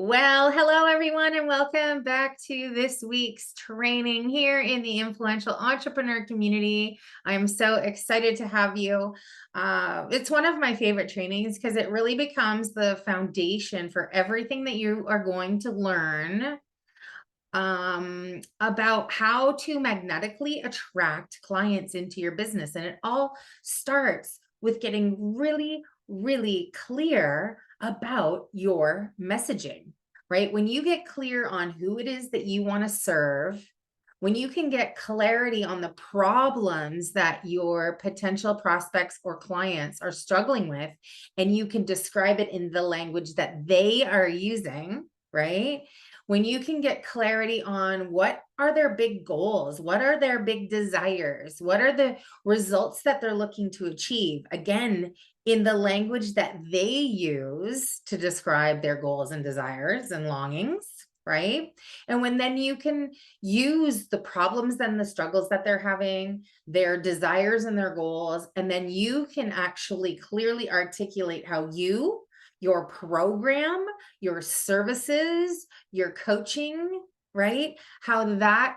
Well, hello everyone, and welcome back to this week's training here in the influential entrepreneur community. I'm so excited to have you. It's one of my favorite trainings because it really becomes the foundation for everything that you are going to learn about how to magnetically attract clients into your business. And it all starts with getting really clear about your messaging, right? When you get clear on who it is that you want to serve, when you can get clarity on the problems that your potential prospects or clients are struggling with, and you can describe it in the language that they are using, right? When you can get clarity on what are their big goals, what are their big desires, what are the results that they're looking to achieve, again, in the language that they use to describe their goals and desires and longings, right? And when then you can use the problems and the struggles that they're having, their desires and their goals, and then you can actually clearly articulate how you, your program, your services, your coaching, right? How that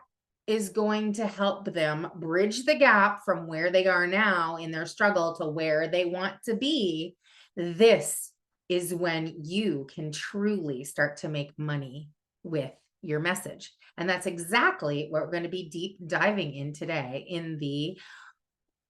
is going to help them bridge the gap from where they are now in their struggle to where they want to be. This is when you can truly start to make money with your message. And that's exactly what we're going to be deep diving in today in the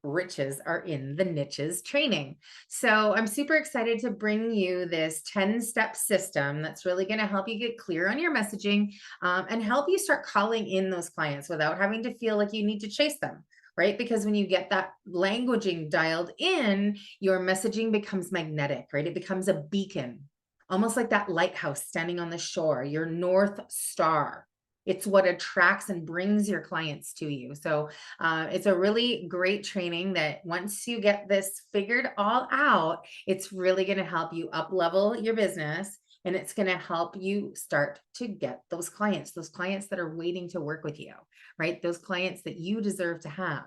riches are in the niches training. So I'm super excited to bring you this 10-step system that's really going to help you get clear on your messaging, and help you start calling in those clients without having to feel like you need to chase them. Right? Because when you get that languaging dialed in, your messaging becomes magnetic, right? It becomes a beacon, almost like that lighthouse standing on the shore, your North Star. It's what attracts and brings your clients to you. So it's a really great training that once you get this figured all out, it's really going to help you up level your business, and it's going to help you start to get those clients that are waiting to work with you, right? Those clients that you deserve to have.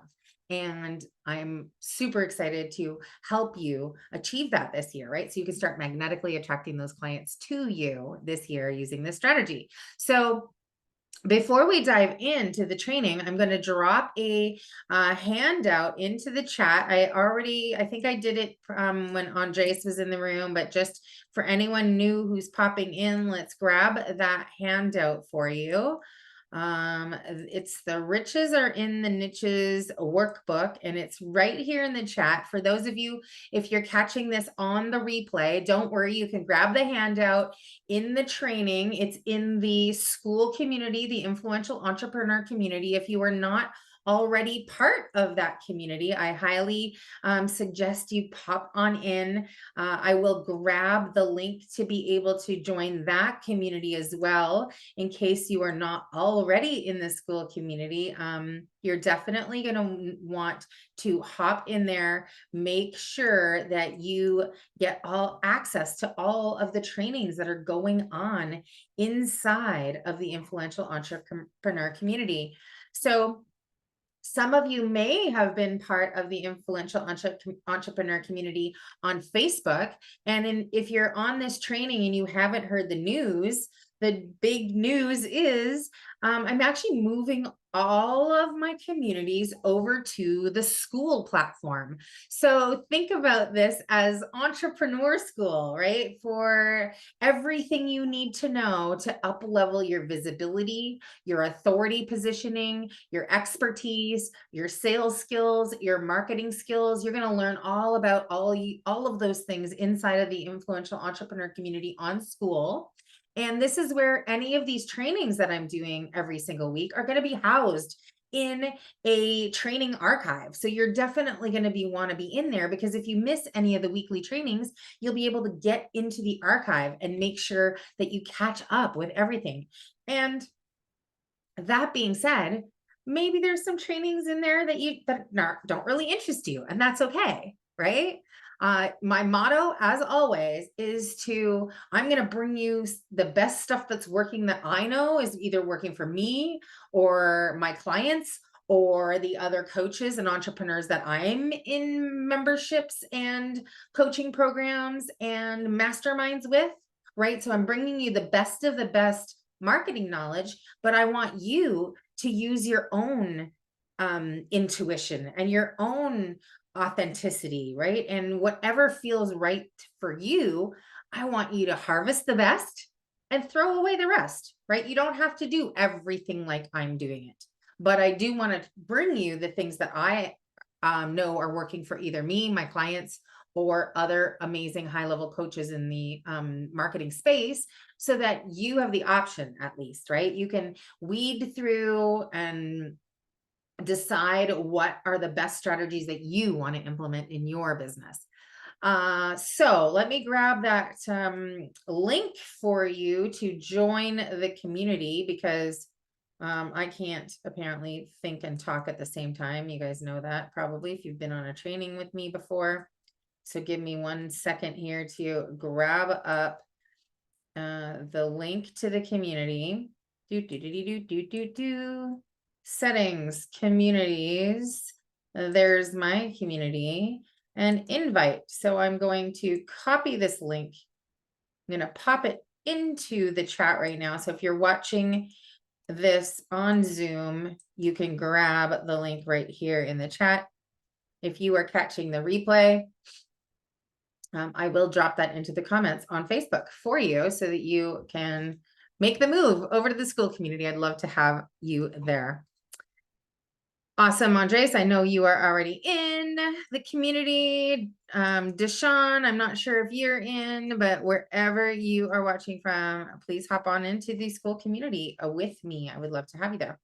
And I'm super excited to help you achieve that this year, right? So you can start magnetically attracting those clients to you this year using this strategy. So before we dive into the training, I'm going to drop a handout into the chat. I think I did it when Andres was in the room, but just for anyone new who's popping in, let's grab that handout for you. It's the Riches Are in the Niches workbook, and it's right here in the chat. For those of you, if you're catching this on the replay, don't worry, you can grab the handout in the training. It's in the school community, the influential entrepreneur community. If you are not already part of that community, I highly suggest you pop on in. I will grab the link to be able to join that community as well, in case you are not already in the school community. You're definitely going to want to hop in there, make sure that you get all access to all of the trainings that are going on inside of the influential entrepreneur community. So some of you may have been part of the influential entrepreneur community on Facebook. And if you're on this training and you haven't heard the news, the big news is I'm actually moving all of my communities over to the school platform. So think about this as entrepreneur school, right? For everything you need to know to up level your visibility, your authority positioning, your expertise, your sales skills, your marketing skills. You're going to learn all about all of those things inside of the influential entrepreneur community on school. And this is where any of these trainings that I'm doing every single week are going to be housed in a training archive. So you're definitely going to want to be in there, because if you miss any of the weekly trainings, you'll be able to get into the archive and make sure that you catch up with everything. And that being said, maybe there's some trainings in there that don't really interest you, and that's okay, right? My motto, as always, is I'm going to bring you the best stuff that's working, that I know is either working for me or my clients or the other coaches and entrepreneurs that I'm in memberships and coaching programs and masterminds with. right? So I'm bringing you the best of the best marketing knowledge, but I want you to use your own intuition and your own authenticity, right? And whatever feels right for you, I want you to harvest the best and throw away the rest, right? You don't have to do everything like I'm doing it, but I do want to bring you the things that I know are working for either me, my clients, or other amazing high level coaches in the marketing space, so that you have the option, at least, right? You can weed through and decide what are the best strategies that you want to implement in your business. So let me grab that link for you to join the community, because I can't apparently think and talk at the same time. You guys know that probably if you've been on a training with me before. So give me 1 second here to grab up the link to the community. Settings, communities. There's my community and invite. So I'm going to copy this link. I'm going to pop it into the chat right now. So if you're watching this on Zoom, you can grab the link right here in the chat. If you are catching the replay, I will drop that into the comments on Facebook for you so that you can make the move over to the school community. I'd love to have you there. Awesome, Andres. I know you are already in the community. Deshaun, I'm not sure if you're in, but wherever you are watching from, please hop on into the school community with me. I would love to have you there.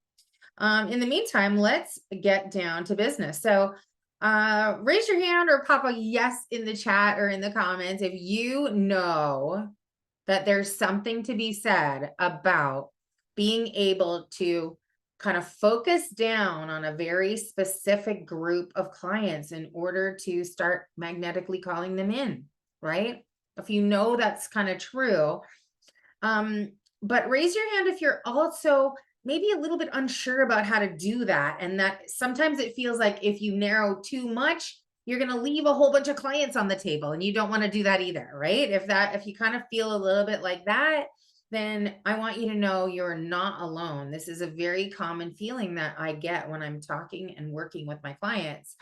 In the meantime, let's get down to business. So raise your hand or pop a yes in the chat or in the comments if you know that there's something to be said about being able to kind of focus down on a very specific group of clients in order to start magnetically calling them in, right? If you know that's kind of true. But raise your hand if you're also maybe a little bit unsure about how to do that. And that sometimes it feels like if you narrow too much, you're going to leave a whole bunch of clients on the table, and you don't want to do that either, right? If you kind of feel a little bit like that, then I want you to know you're not alone. This is a very common feeling that I get when I'm talking and working with my clients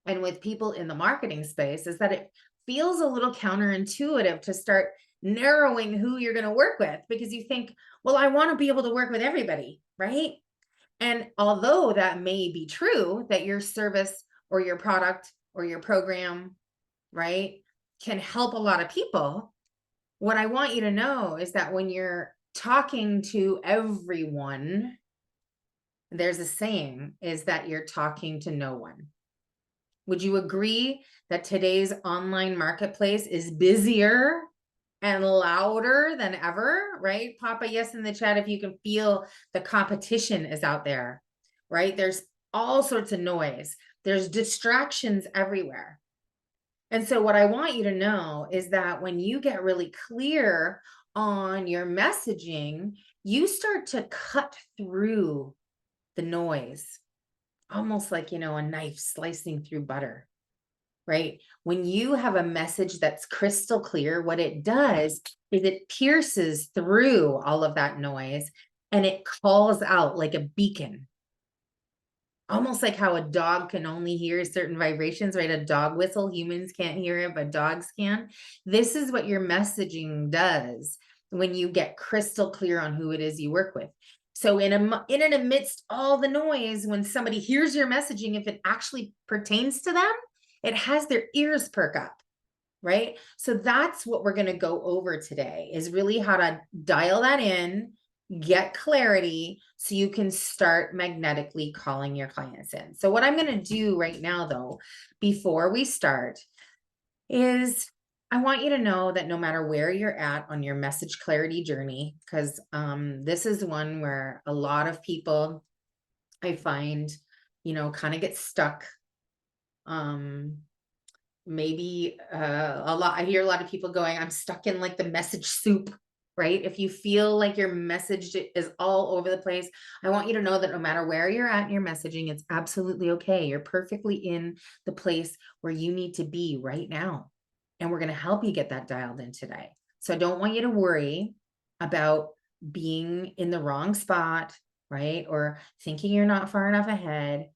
and with people in the marketing space, is that it feels a little counterintuitive to start narrowing who you're going to work with, because you think, well, I want to be able to work with everybody, right? And although that may be true, that your service or your product or your program, right, can help a lot of people, what I want you to know is that when you're talking to everyone, there's a saying, is that you're talking to no one. Would you agree that today's online marketplace is busier and louder than ever, right? Pop a yes in the chat if you can feel the competition is out there, right? There's all sorts of noise. There's distractions everywhere. And so what I want you to know is that when you get really clear on your messaging, you start to cut through the noise, almost like, a knife slicing through butter, right? When you have a message that's crystal clear, what it does is it pierces through all of that noise and it calls out like a beacon. Almost like how a dog can only hear certain vibrations, right? A dog whistle, humans can't hear it, but dogs can. This is what your messaging does when you get crystal clear on who it is you work with. So in and amidst all the noise, when somebody hears your messaging, if it actually pertains to them, it has their ears perk up, right? So that's what we're going to go over today, is really how to dial that in, get clarity, so you can start magnetically calling your clients in. So what I'm going to do right now, though, before we start, is I want you to know that no matter where you're at on your message clarity journey, because this is one where a lot of people, I find, kind of get stuck. Maybe I hear a lot of people going, I'm stuck in like the message soup, right? If you feel like your message is all over the place, I want you to know that no matter where you're at in your messaging, it's absolutely okay. You're perfectly in the place where you need to be right now. And we're going to help you get that dialed in today. So I don't want you to worry about being in the wrong spot, right? Or thinking you're not far enough ahead.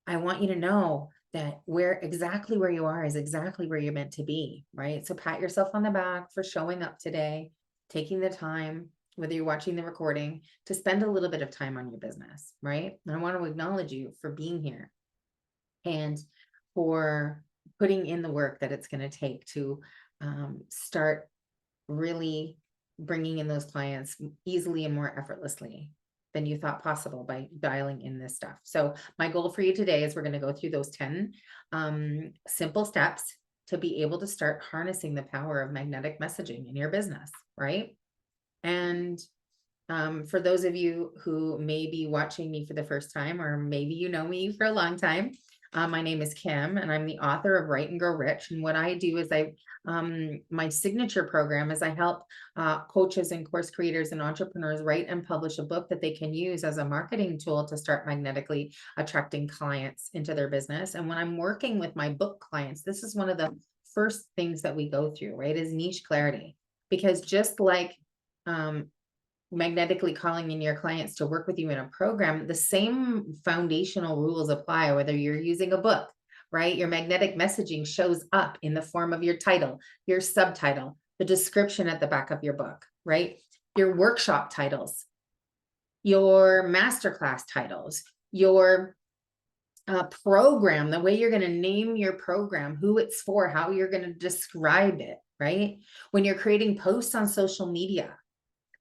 I want you to know that exactly where you are is exactly where you're meant to be, right? So pat yourself on the back for showing up today, taking the time, whether you're watching the recording, to spend a little bit of time on your business, right? And I want to acknowledge you for being here and for putting in the work that it's going to take to start really bringing in those clients easily and more effortlessly than you thought possible by dialing in this stuff. So my goal for you today is we're going to go through those 10 simple steps to be able to start harnessing the power of magnetic messaging in your business, right? And for those of you who may be watching me for the first time, or maybe you know me for a long time, my name is Kim, and I'm the author of Write and Grow Rich. And what I do is my signature program is I help coaches and course creators and entrepreneurs write and publish a book that they can use as a marketing tool to start magnetically attracting clients into their business. And when I'm working with my book clients, this is one of the first things that we go through, right, is niche clarity. Because just like magnetically calling in your clients to work with you in a program, the same foundational rules apply, whether you're using a book, right? Your magnetic messaging shows up in the form of your title, your subtitle, the description at the back of your book, right? Your workshop titles, your masterclass titles, your program, the way you're going to name your program, who it's for, how you're going to describe it, right? When you're creating posts on social media,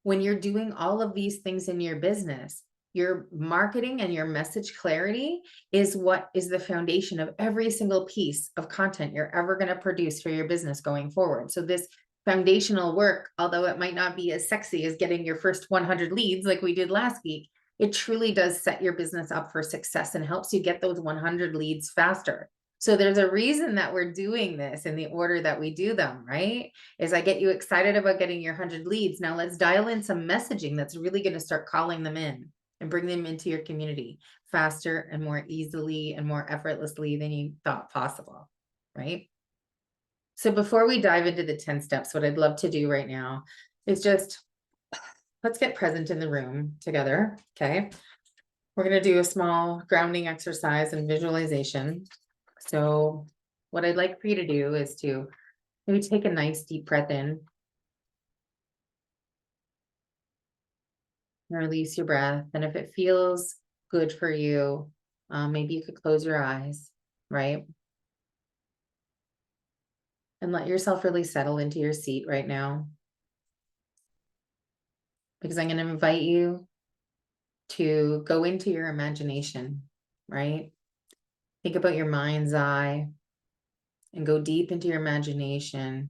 when you're doing all of these things in your business, your marketing and your message clarity is what is the foundation of every single piece of content you're ever going to produce for your business going forward. So this foundational work, although it might not be as sexy as getting your first 100 leads like we did last week, it truly does set your business up for success and helps you get those 100 leads faster. So there's a reason that we're doing this in the order that we do them, right? Is I get you excited about getting your 100 leads. Now let's dial in some messaging that's really going to start calling them in and bring them into your community faster and more easily and more effortlessly than you thought possible, right? So before we dive into the 10 steps, what I'd love to do right now is just, let's get present in the room together, okay? We're going to do a small grounding exercise and visualization. So what I'd like for you to do is to maybe take a nice deep breath in. Release your breath. And if it feels good for you, maybe you could close your eyes, right? And let yourself really settle into your seat right now. Because I'm going to invite you to go into your imagination, right? Think about your mind's eye and go deep into your imagination.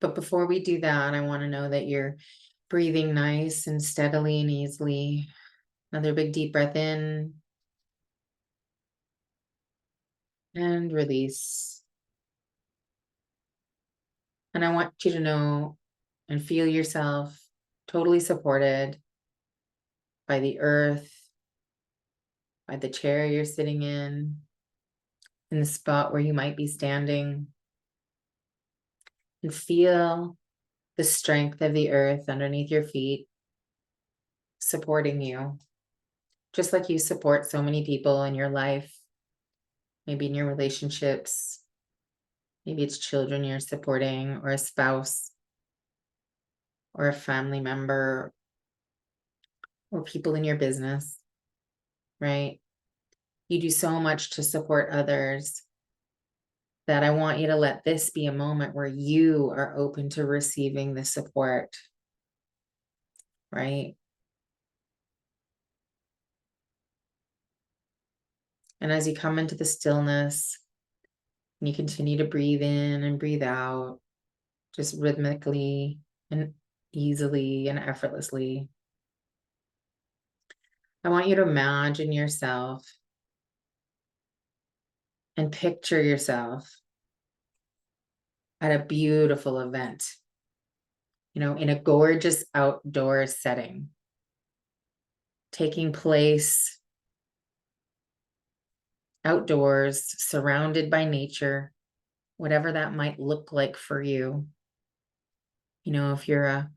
But before we do that, I want to know that you're breathing nice and steadily and easily. Another big deep breath in and release. And I want you to know and feel yourself totally supported by the earth, by the chair you're sitting in the spot where you might be standing. And feel the strength of the earth underneath your feet, supporting you, just like you support so many people in your life, maybe in your relationships, maybe it's children you're supporting, or a spouse, or a family member, or people in your business, right? You do so much to support others that I want you to let this be a moment where you are open to receiving the support, right? And as you come into the stillness, and you continue to breathe in and breathe out, just rhythmically and easily and effortlessly, I want you to imagine yourself and picture yourself at a beautiful event, in a gorgeous outdoor setting, taking place outdoors, surrounded by nature, whatever that might look like for you. If you're a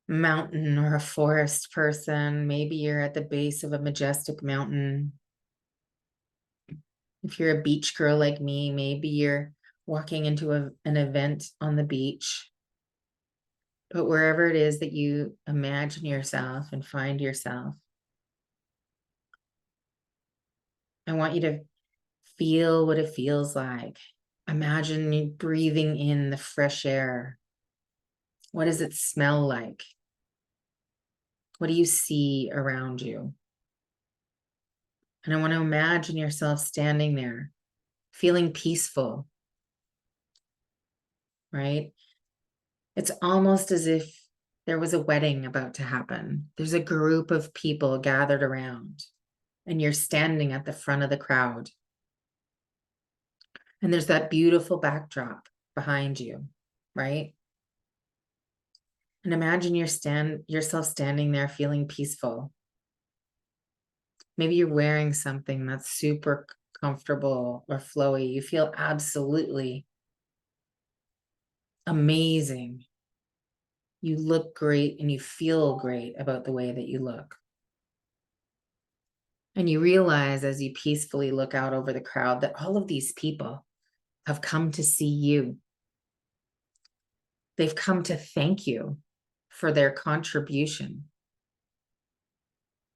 mountain or a forest person, maybe you're at the base of a majestic mountain. If you're a beach girl like me, maybe you're walking into an event on the beach. But wherever it is that you imagine yourself and find yourself, I want you to feel what it feels like. Imagine you breathing in the fresh air. What does it smell like? What do you see around you? And I want to imagine yourself standing there, feeling peaceful, right? It's almost as if there was a wedding about to happen. There's a group of people gathered around, and you're standing at the front of the crowd. And there's that beautiful backdrop behind you, right? And imagine yourself standing there feeling peaceful. Maybe you're wearing something that's super comfortable or flowy. You feel absolutely amazing. You look great and you feel great about the way that you look. And you realize as you peacefully look out over the crowd that all of these people have come to see you. They've come to thank you for their contribution,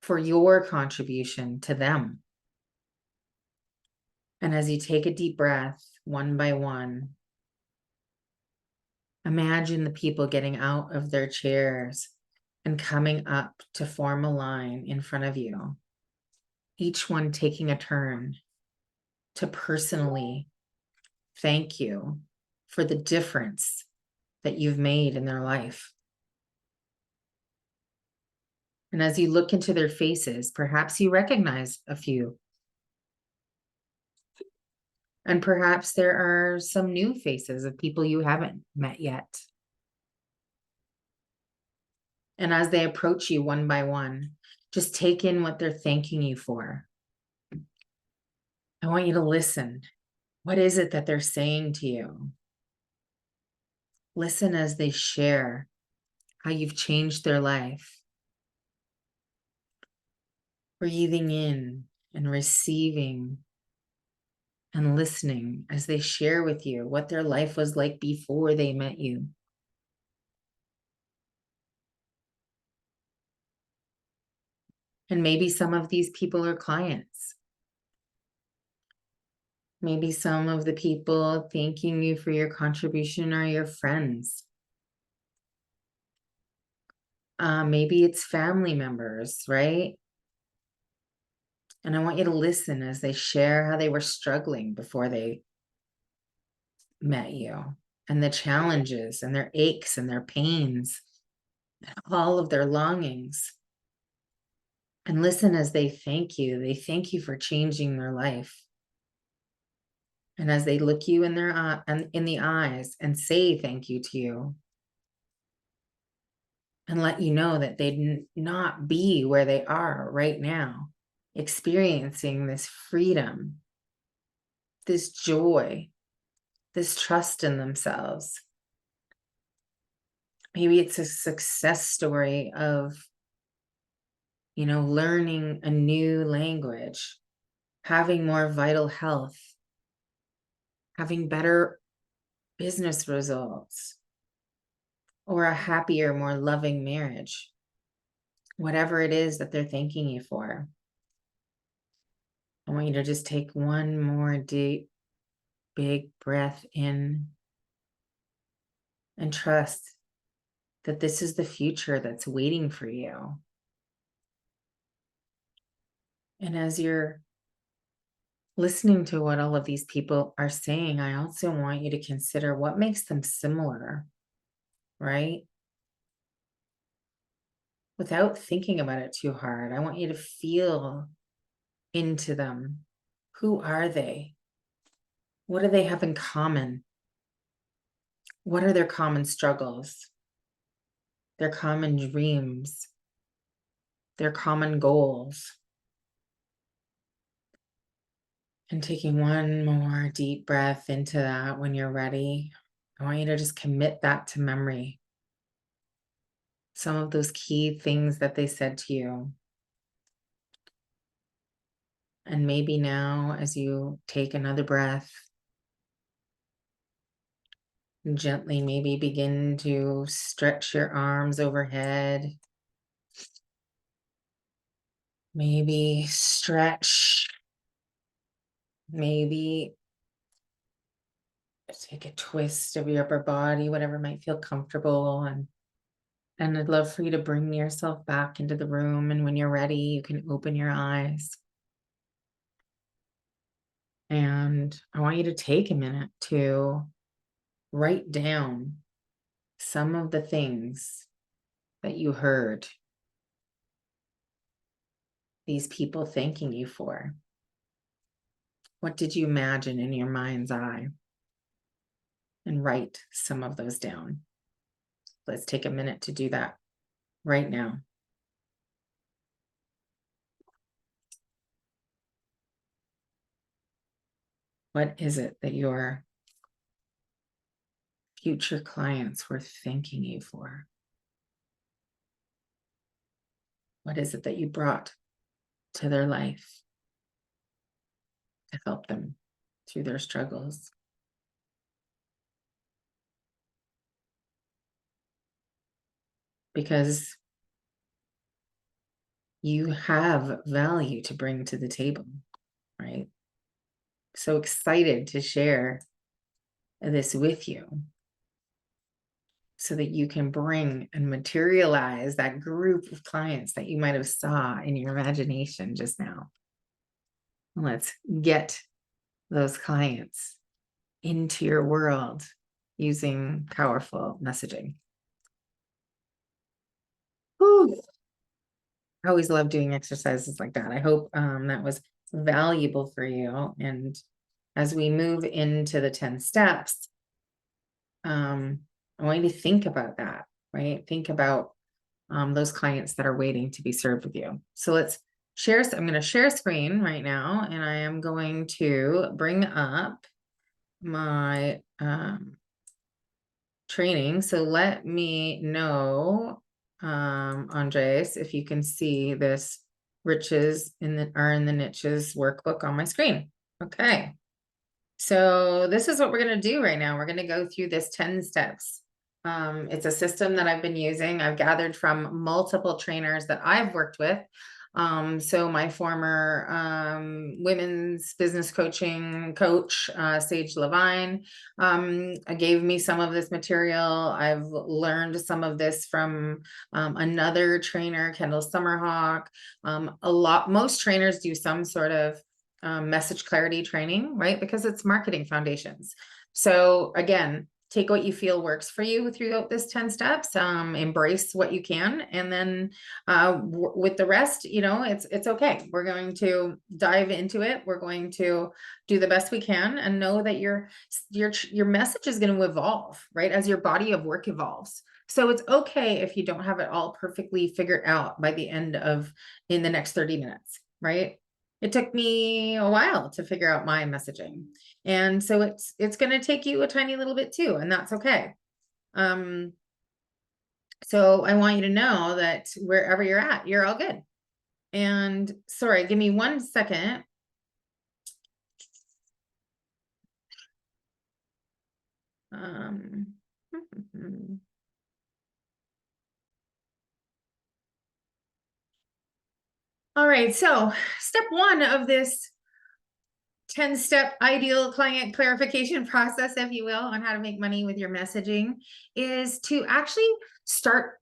for your contribution to them. And as you take a deep breath, one by one, imagine the people getting out of their chairs and coming up to form a line in front of you, each one taking a turn to personally thank you for the difference that you've made in their life. And as you look into their faces, perhaps you recognize a few. And perhaps there are some new faces of people you haven't met yet. And as they approach you one by one, just take in what they're thanking you for. I want you to listen. What is it that they're saying to you? Listen as they share how you've changed their life. Breathing in and receiving and listening as they share with you what their life was like before they met you. And maybe some of these people are clients. Maybe some of the people thanking you for your contribution are your friends. Maybe it's family members, right? And I want you to listen as they share how they were struggling before they met you, and the challenges and their aches and their pains, and all of their longings. And listen as they thank you. They thank you for changing their life. And as they look you in the eyes and say thank you to you, and let you know that they'd not be where they are right now, experiencing this freedom, this joy, this trust in themselves. Maybe it's a success story of, learning a new language, having more vital health, having better business results, or a happier, more loving marriage. Whatever it is that they're thanking you for. I want you to just take one more deep, big breath in and trust that this is the future that's waiting for you. And as you're listening to what all of these people are saying, I also want you to consider what makes them similar, right? Without thinking about it too hard, I want you to feel into them. Who are they? What do they have in common? What are their common struggles? Their common dreams? Their common goals? And taking one more deep breath into that when you're ready, I want you to just commit that to memory. some of those key things that they said to you. And maybe now, as you take another breath, gently maybe begin to stretch your arms overhead. Maybe stretch. Maybe take a twist of your upper body, whatever might feel comfortable. And I'd love for you to bring yourself back into the room. And when you're ready, you can open your eyes. And I want you to take a minute to write down some of the things that you heard these people thanking you for. What did you imagine in your mind's eye? And write some of those down. Let's take a minute to do that right now. What is it that your future clients were thanking you for? What is it that you brought to their life to help them through their struggles? Because you have value to bring to the table, right? So excited to share this with you so that you can bring and materialize that group of clients that you might have saw in your imagination just now. Let's get those clients into your world using powerful messaging. Whew. I always love doing exercises like that. I hope that was valuable for you. And as we move into the 10 steps, I want you to think about that, right? Think about those clients that are waiting to be served with you. So let's share. I'm going to share screen right now, and I am going to bring up my training. So let me know, Andres, if you can see this riches are in the niches workbook on my screen. Okay. So this is what we're going to do right now. We're going to go through this 10 steps. It's a system that I've been using. I've gathered from multiple trainers that I've worked with. So my former women's business coaching coach, Sage Levine, gave me some of this material. I've learned some of this from another trainer, Kendall Summerhawk. Most trainers do some sort of message clarity training, right? Because it's marketing foundations. So again, take what you feel works for you throughout this 10 steps, embrace what you can. And then with the rest, it's okay. We're going to dive into it. We're going to do the best we can and know that your message is going to evolve, right? As your body of work evolves. So it's okay if you don't have it all perfectly figured out by the end in the next 30 minutes, right? It took me a while to figure out my messaging. And so it's going to take you a tiny little bit too, and that's okay. So I want you to know that wherever you're at, you're all good. And sorry, give me 1 second. All right, so step 1 of this 10-step ideal client clarification process, if you will, on how to make money with your messaging is to actually start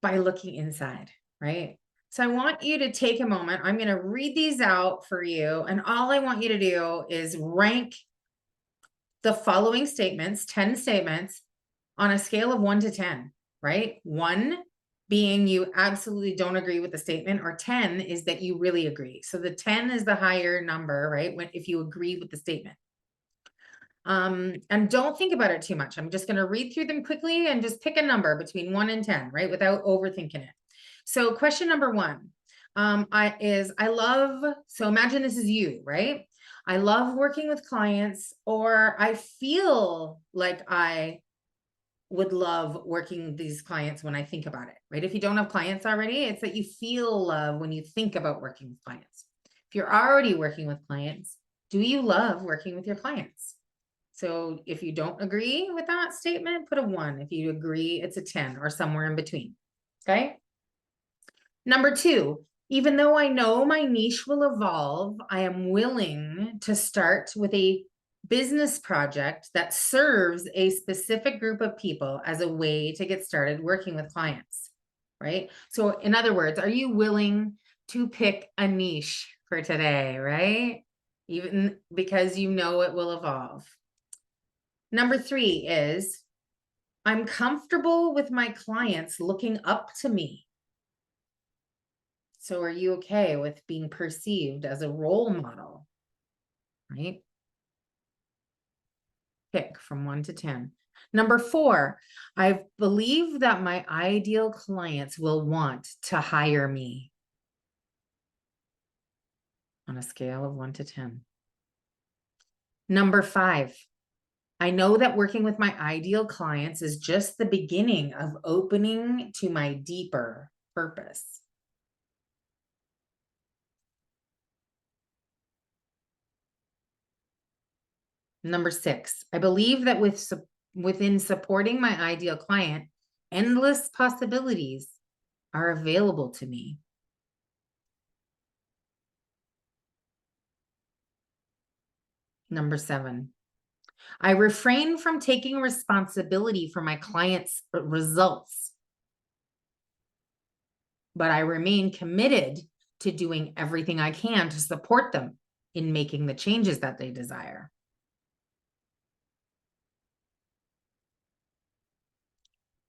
by looking inside, right? So I want you to take a moment. I'm going to read these out for you. And all I want you to do is rank the following statements, 10 statements, on a scale of 1 to 10, right? 1 being you absolutely don't agree with the statement, or 10 is that you really agree. So the 10 is the higher number, right? If you agree with the statement. And don't think about it too much. I'm just going to read through them quickly and just pick a number between 1 and 10, right? Without overthinking it. So question number 1 so imagine this is you, right? I love working with clients, or I feel like I would love working with these clients when I think about it, right? If you don't have clients already, it's that you feel love when you think about working with clients. If you're already working with clients, do you love working with your clients? So if you don't agree with that statement, put a 1. If you agree, it's a 10 or somewhere in between. Okay. Number 2, even though I know my niche will evolve, I am willing to start with a business project that serves a specific group of people as a way to get started working with clients, right? So in other words, are you willing to pick a niche for today, right? Even because you know it will evolve. Number 3 is I'm comfortable with my clients looking up to me. So are you okay with being perceived as a role model, right? Pick from 1 to 10. Number 4, I believe that my ideal clients will want to hire me on a scale of 1 to 10. Number 5, I know that working with my ideal clients is just the beginning of opening to my deeper purpose. Number 6, I believe that within supporting my ideal client, endless possibilities are available to me. Number 7, I refrain from taking responsibility for my clients' results, but I remain committed to doing everything I can to support them in making the changes that they desire.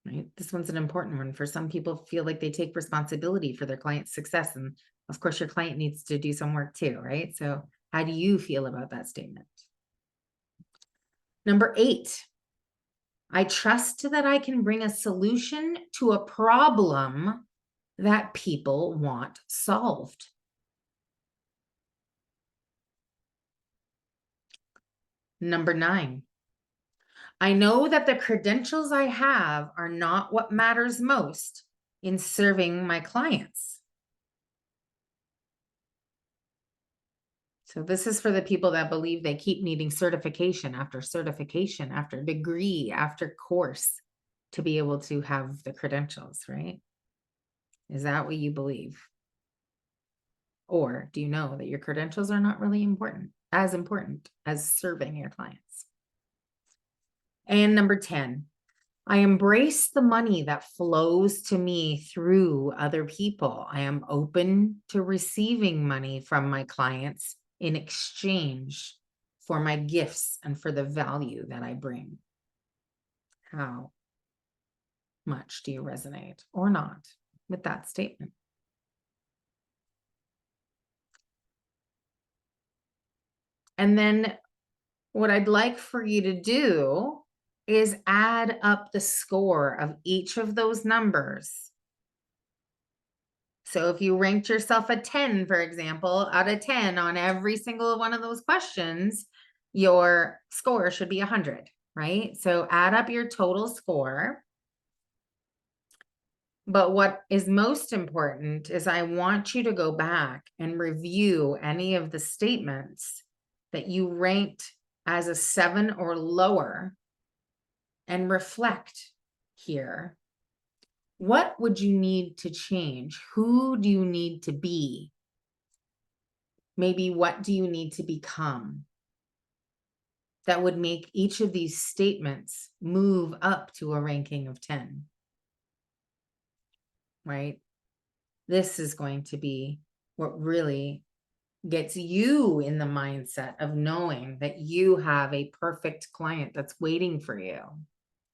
Right? This one's an important one. For some people feel like they take responsibility for their client's success. And of course, your client needs to do some work too, right? So how do you feel about that statement? Number 8, I trust that I can bring a solution to a problem that people want solved. Number 9, I know that the credentials I have are not what matters most in serving my clients. So this is for the people that believe they keep needing certification after degree, after course to be able to have the credentials, right? Is that what you believe? Or do you know that your credentials are not really important as serving your clients? And number 10, I embrace the money that flows to me through other people. I am open to receiving money from my clients in exchange for my gifts and for the value that I bring. How much do you resonate or not with that statement? And then what I'd like for you to do is add up the score of each of those numbers. So if you ranked yourself a 10, for example, out of 10 on every single one of those questions, your score should be 100, right? So add up your total score. But what is most important is I want you to go back and review any of the statements that you ranked as a 7 or lower and reflect here. What would you need to change? Who do you need to be? Maybe what do you need to become? That would make each of these statements move up to a ranking of 10, right? This is going to be what really gets you in the mindset of knowing that you have a perfect client that's waiting for you,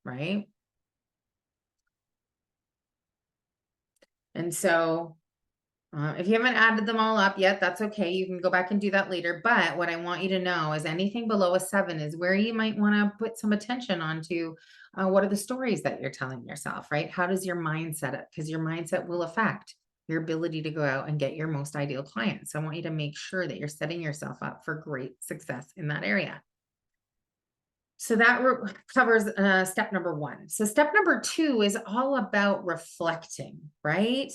right? And so if you haven't added them all up yet, that's okay. You can go back and do that later. But what I want you to know is anything below a 7 is where you might want to put some attention onto what are the stories that you're telling yourself, right? How does your mindset it? Because your mindset will affect your ability to go out and get your most ideal clients. So I want you to make sure that you're setting yourself up for great success in that area. So that covers step number one. So step number two is all about reflecting, right?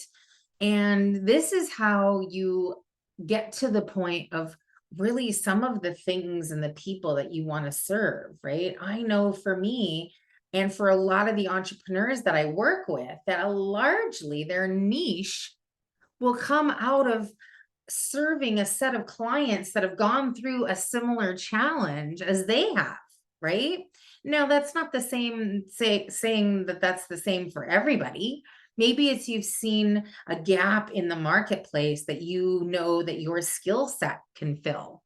And this is how you get to the point of really some of the things and the people that you want to serve, right? I know for me and for a lot of the entrepreneurs that I work with, that largely their niche will come out of serving a set of clients that have gone through a similar challenge as they have, right? Now, that's not the same saying that that's the same for everybody. Maybe it's you've seen a gap in the marketplace that you know that your skill set can fill.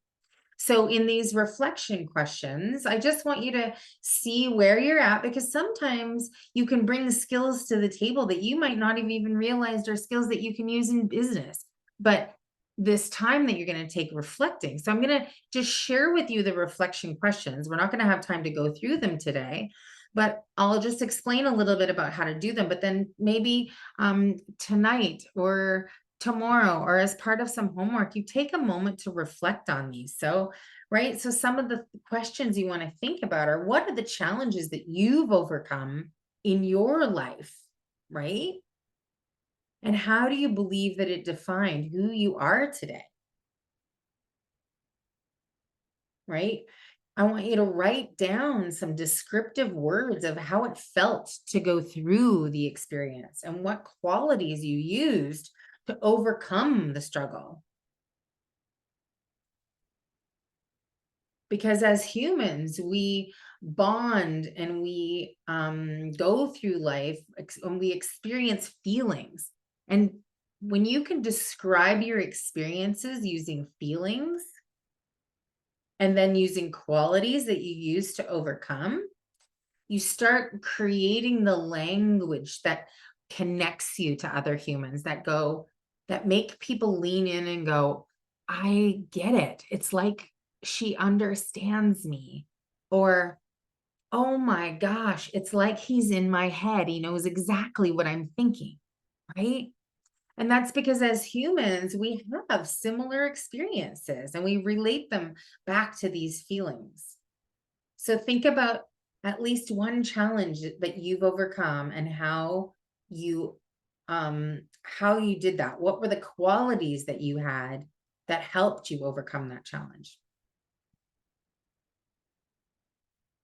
So in these reflection questions, I just want you to see where you're at, because sometimes you can bring skills to the table that you might not have even realized are skills that you can use in business. But this time that you're going to take reflecting. So I'm going to just share with you the reflection questions. We're not going to have time to go through them today, but I'll just explain a little bit about how to do them. But then maybe tonight or tomorrow or as part of some homework, you take a moment to reflect on these. So, right. So some of the questions you want to think about are, what are the challenges that you've overcome in your life, right? And how do you believe that it defined who you are today? Right? I want you to write down some descriptive words of how it felt to go through the experience and what qualities you used to overcome the struggle. Because as humans, we bond and we go through life and we experience feelings. And when you can describe your experiences using feelings and then using qualities that you use to overcome, you start creating the language that connects you to other humans, that make people lean in and go, I get it. It's like she understands me. Or, oh my gosh, it's like he's in my head. He knows exactly what I'm thinking, right? And that's because as humans, we have similar experiences and we relate them back to these feelings. So think about at least one challenge that you've overcome and you how you did that. What were the qualities that you had that helped you overcome that challenge?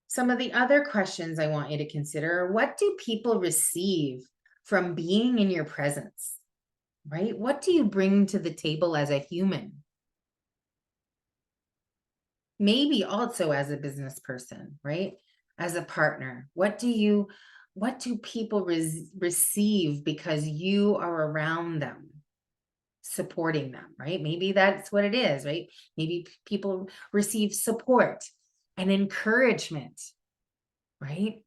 Some of the other questions I want you to consider are, what do people receive from being in your presence? Right? What do you bring to the table as a human? Maybe also as a business person, right? As a partner, what do people receive because you are around them, supporting them, right? Maybe that's what it is, right? Maybe people receive support and encouragement, right?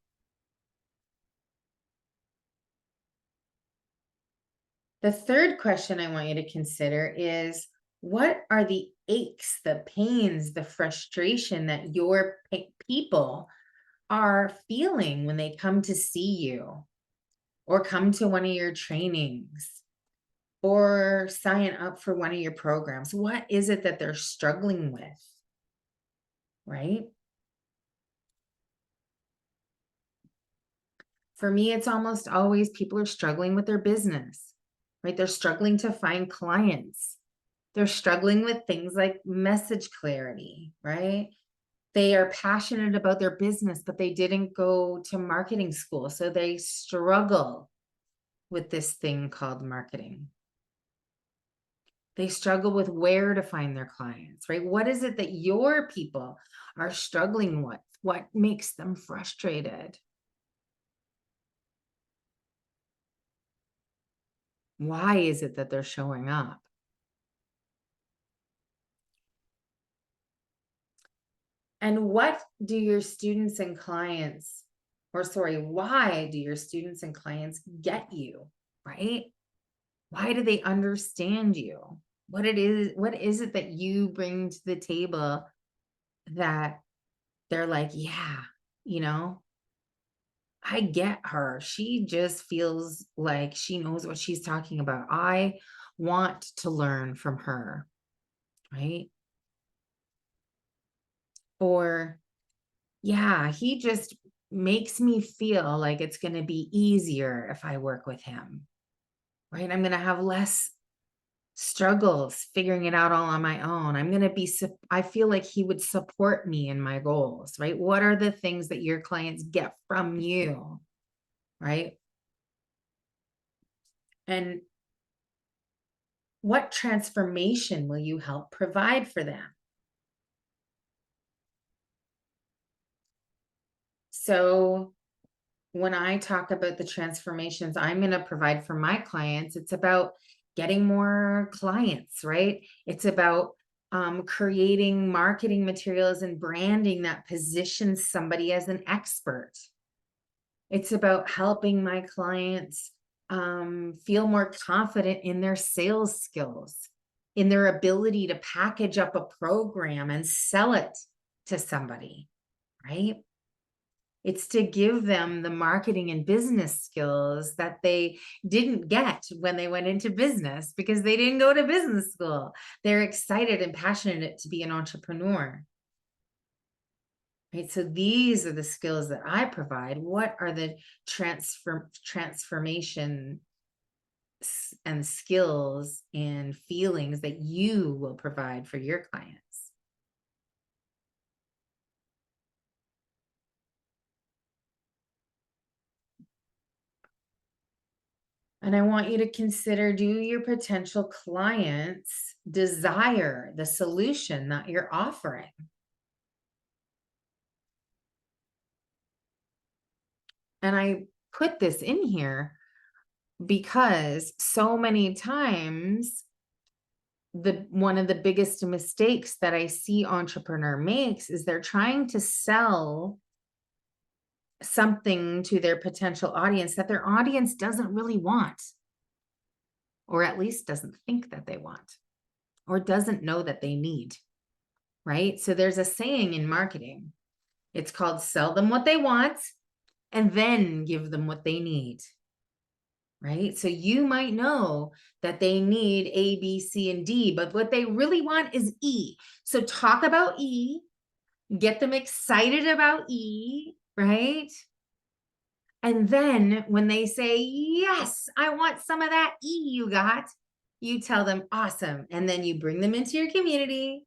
The third question I want you to consider is, what are the aches, the pains, the frustration that your people are feeling when they come to see you or come to one of your trainings or sign up for one of your programs? What is it that they're struggling with, right? For me, it's almost always people are struggling with their business, right? They're struggling to find clients. They're struggling with things like message clarity, right? They are passionate about their business, but they didn't go to marketing school. So they struggle with this thing called marketing. They struggle with where to find their clients, right? What is it that your people are struggling with? What makes them frustrated? Why is it that they're showing up? And what do your students and clients, or sorry, why do your students and clients get you, right? Why do they understand you? What is it that you bring to the table that they're like, yeah, you know, I get her. She just feels like she knows what she's talking about. I want to learn from her, right? Or Yeah, he just makes me feel like it's going to be easier if I work with him, right? I'm going to have less struggles figuring it out all on my own. I'm going to be, I feel like he would support me in my goals, right? What are the things that your clients get from you, right? And what transformation will you help provide for them? So when I talk about the transformations I'm going to provide for my clients, it's about getting more clients, right? It's about creating marketing materials and branding that positions somebody as an expert. It's about helping my clients feel more confident in their sales skills, in their ability to package up a program and sell it to somebody, right? It's to give them the marketing and business skills that they didn't get when they went into business because they didn't go to business school. They're excited and passionate to be an entrepreneur. Right? So these are the skills that I provide. What are the transformation and skills and feelings that you will provide for your clients? And I want you to consider, do your potential clients desire the solution that you're offering? And I put this in here because so many times one of the biggest mistakes that I see entrepreneur makes is they're trying to sell something to their potential audience that their audience doesn't really want, or at least doesn't think that they want, or doesn't know that they need, right? So there's a saying in marketing. It's called sell them what they want and then give them what they need, right? So you might know that they need A, B, C, and D, but what they really want is E. So talk about E, get them excited about E, right? And then when they say, yes, I want some of that E you got, you tell them, awesome. And then you bring them into your community.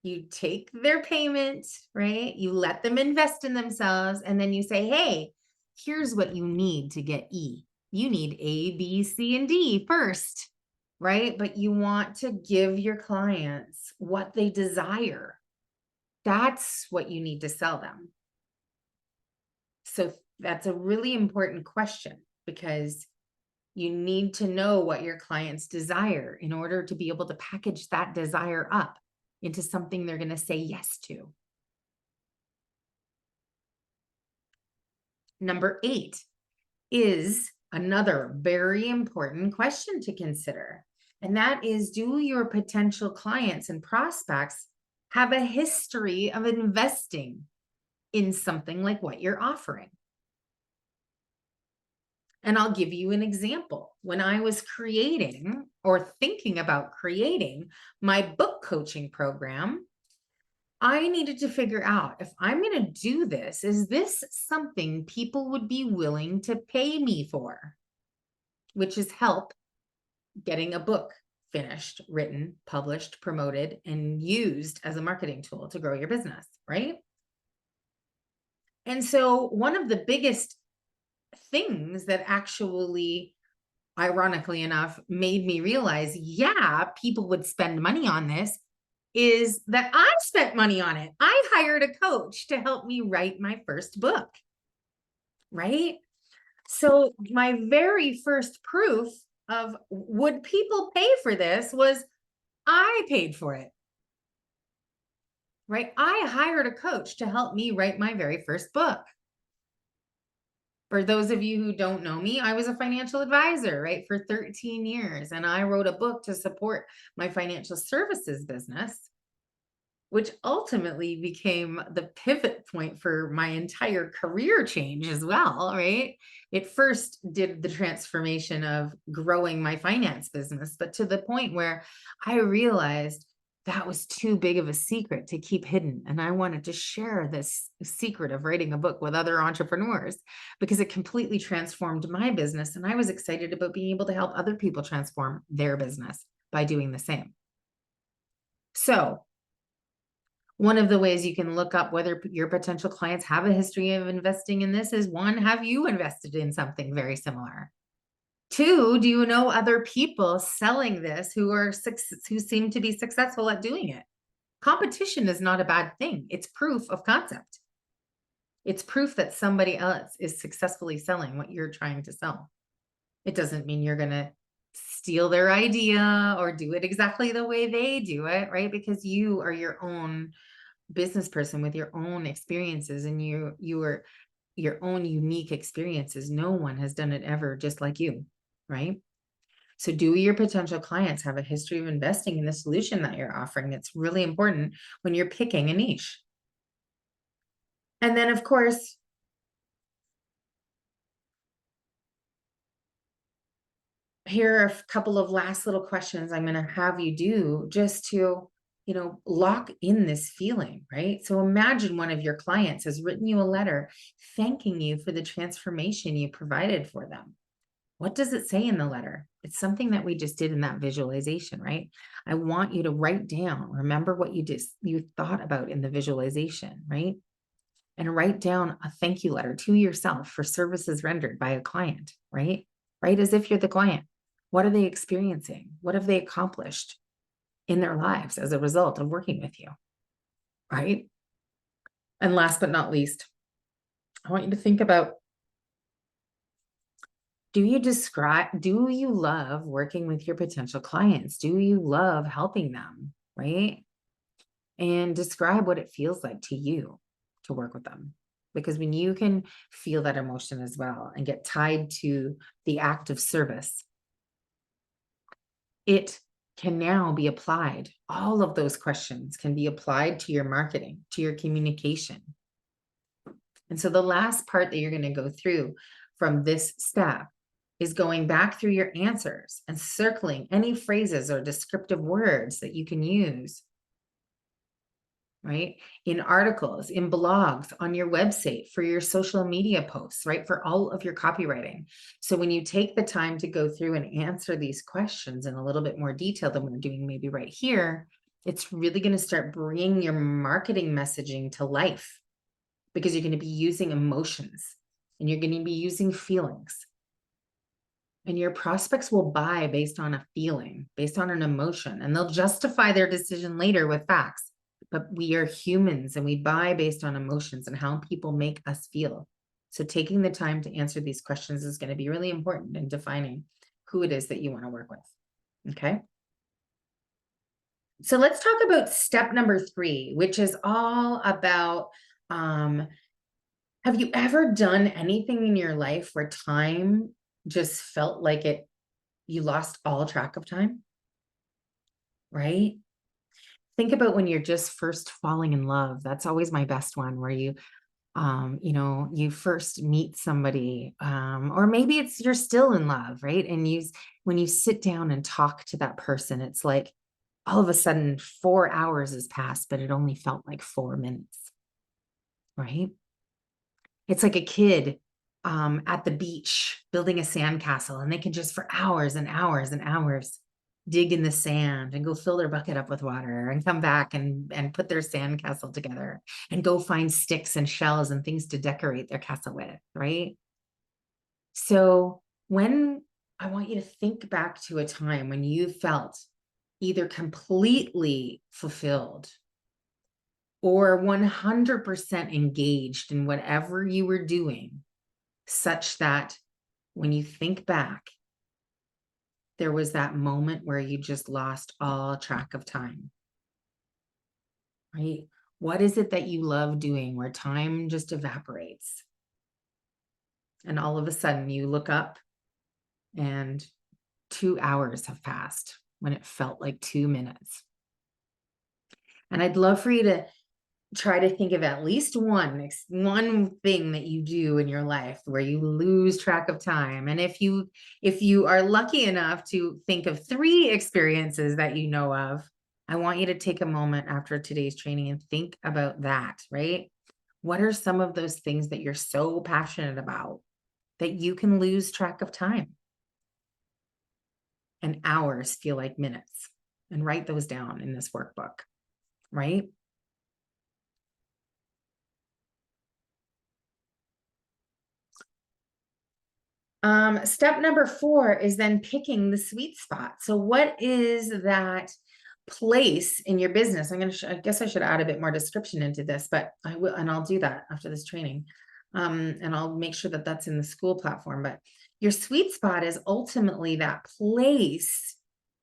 You take their payment, right? You let them invest in themselves. And then you say, hey, here's what you need to get E. You need A, B, C, and D first, right? But you want to give your clients what they desire. That's what you need to sell them. So that's a really important question because you need to know what your clients desire in order to be able to package that desire up into something they're going to say yes to. Number 8 is another very important question to consider. And that is, do your potential clients and prospects have a history of investing in something like what you're offering? And I'll give you an example. When I was creating or thinking about creating my book coaching program, I needed to figure out, if I'm going to do this, is this something people would be willing to pay me for? Which is help getting a book finished, written, published, promoted, and used as a marketing tool to grow your business, right? And so one of the biggest things that actually, ironically enough, made me realize, yeah, people would spend money on this, is that I spent money on it. I hired a coach to help me write my first book, right? So my very first proof of would people pay for this was I paid for it, right? I hired a coach to help me write my very first book. For those of you who don't know me, I was a financial advisor, right, for 13 years. And I wrote a book to support my financial services business, which ultimately became the pivot point for my entire career change as well, right? It first did the transformation of growing my finance business, but to the point where I realized that was too big of a secret to keep hidden. And I wanted to share this secret of writing a book with other entrepreneurs because it completely transformed my business. And I was excited about being able to help other people transform their business by doing the same. So one of the ways you can look up whether your potential clients have a history of investing in this is, one, have you invested in something very similar? Two, do you know other people selling this who seem to be successful at doing it? Competition is not a bad thing. It's proof of concept. It's proof that somebody else is successfully selling what you're trying to sell. It doesn't mean you're going to steal their idea or do it exactly the way they do it, right? Because you are your own business person with your own experiences, and you are your own unique experiences. No one has done it ever just like you, right? So do your potential clients have a history of investing in the solution that you're offering? It's really important when you're picking a niche. And then, of course, here are a couple of last little questions I'm going to have you do just to, lock in this feeling, right? So imagine one of your clients has written you a letter thanking you for the transformation you provided for them. What does it say in the letter? It's something that we just did in that visualization, right? I want you to write down, remember what you thought about in the visualization, right? And write down a thank you letter to yourself for services rendered by a client, right? Right, as if you're the client. What are they experiencing? What have they accomplished in their lives as a result of working with you, right? And last but not least, I want you to think about, do you love working with your potential clients? Do you love helping them, right? And describe what it feels like to you to work with them. Because when you can feel that emotion as well and get tied to the act of service, it can now be applied. All of those questions can be applied to your marketing, to your communication. And so the last part that you're going to go through from this step is going back through your answers and circling any phrases or descriptive words that you can use, right? In articles, in blogs, on your website, for your social media posts, right? For all of your copywriting. So when you take the time to go through and answer these questions in a little bit more detail than we're doing maybe right here, it's really going to start bringing your marketing messaging to life, because you're going to be using emotions and you're going to be using feelings. And your prospects will buy based on a feeling, based on an emotion, and they'll justify their decision later with facts. But we are humans and we buy based on emotions and how people make us feel. So taking the time to answer these questions is going to be really important in defining who it is that you want to work with. Okay. So let's talk about step number 3, which is all about, have you ever done anything in your life where time just felt like you lost all track of time, right? Think about when you're just first falling in love. That's always my best one, where you first meet somebody, or maybe you're still in love, right? And when you sit down and talk to that person, it's like all of a sudden 4 hours has passed, but it only felt like 4 minutes, right? It's like a kid at the beach building a sandcastle, and they can just for hours and hours and hours dig in the sand and go fill their bucket up with water and come back and put their sandcastle together and go find sticks and shells and things to decorate their castle with, right? So I want you to think back to a time when you felt either completely fulfilled or 100% engaged in whatever you were doing, such that when you think back, there was that moment where you just lost all track of time, right? What is it that you love doing where time just evaporates? And all of a sudden you look up and 2 hours have passed when it felt like 2 minutes. And I'd love for you to try to think of at least one thing that you do in your life where you lose track of time. And if you are lucky enough to think of 3 experiences that you know of, I want you to take a moment after today's training and think about that, right? What are some of those things that you're so passionate about that you can lose track of time? And hours feel like minutes. And write those down in this workbook, right? Step number 4 is then picking the sweet spot. So what is that place in your business? I guess I should add a bit more description into this, but I will, and I'll do that after this training. And I'll make sure that that's in the school platform. But your sweet spot is ultimately that place,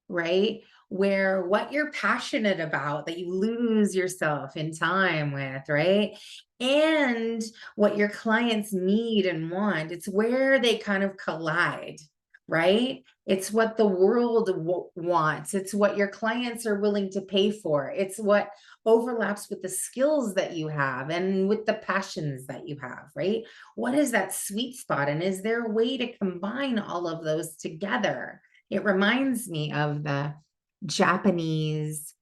right? Where what you're passionate about, that you lose yourself in time with, right? And what your clients need and want. It's where they kind of collide, right? It's what the world wants. It's what your clients are willing to pay for. It's what overlaps with the skills that you have and with the passions that you have, right? What is that sweet spot? And is there a way to combine all of those together? It reminds me of the Japanese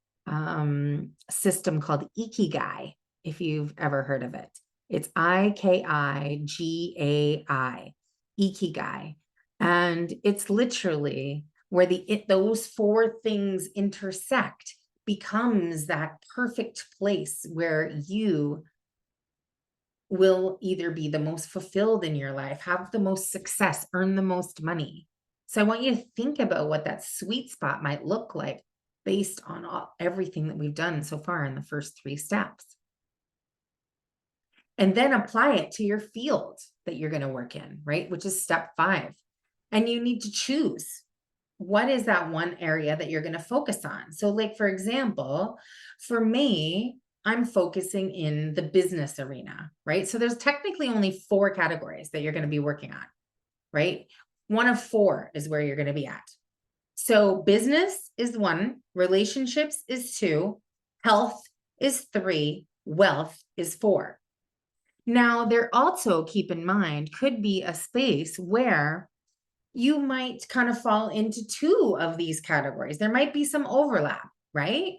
system called Ikigai, if you've ever heard of it. It's Ikigai, Ikigai. And it's literally where those 4 things intersect becomes that perfect place where you will either be the most fulfilled in your life, have the most success, earn the most money. So I want you to think about what that sweet spot might look like based on everything that we've done so far in the first 3 steps. And then apply it to your field that you're going to work in, right? Which is step 5. And you need to choose, what is that one area that you're going to focus on? So like, for example, for me, I'm focusing in the business arena, right? So there's technically only 4 categories that you're going to be working on, right? One of 4 is where you're going to be at. So business is 1, relationships is 2, health is 3, wealth is 4. Now, there also, keep in mind, could be a space where you might kind of fall into 2 of these categories. There might be some overlap, right?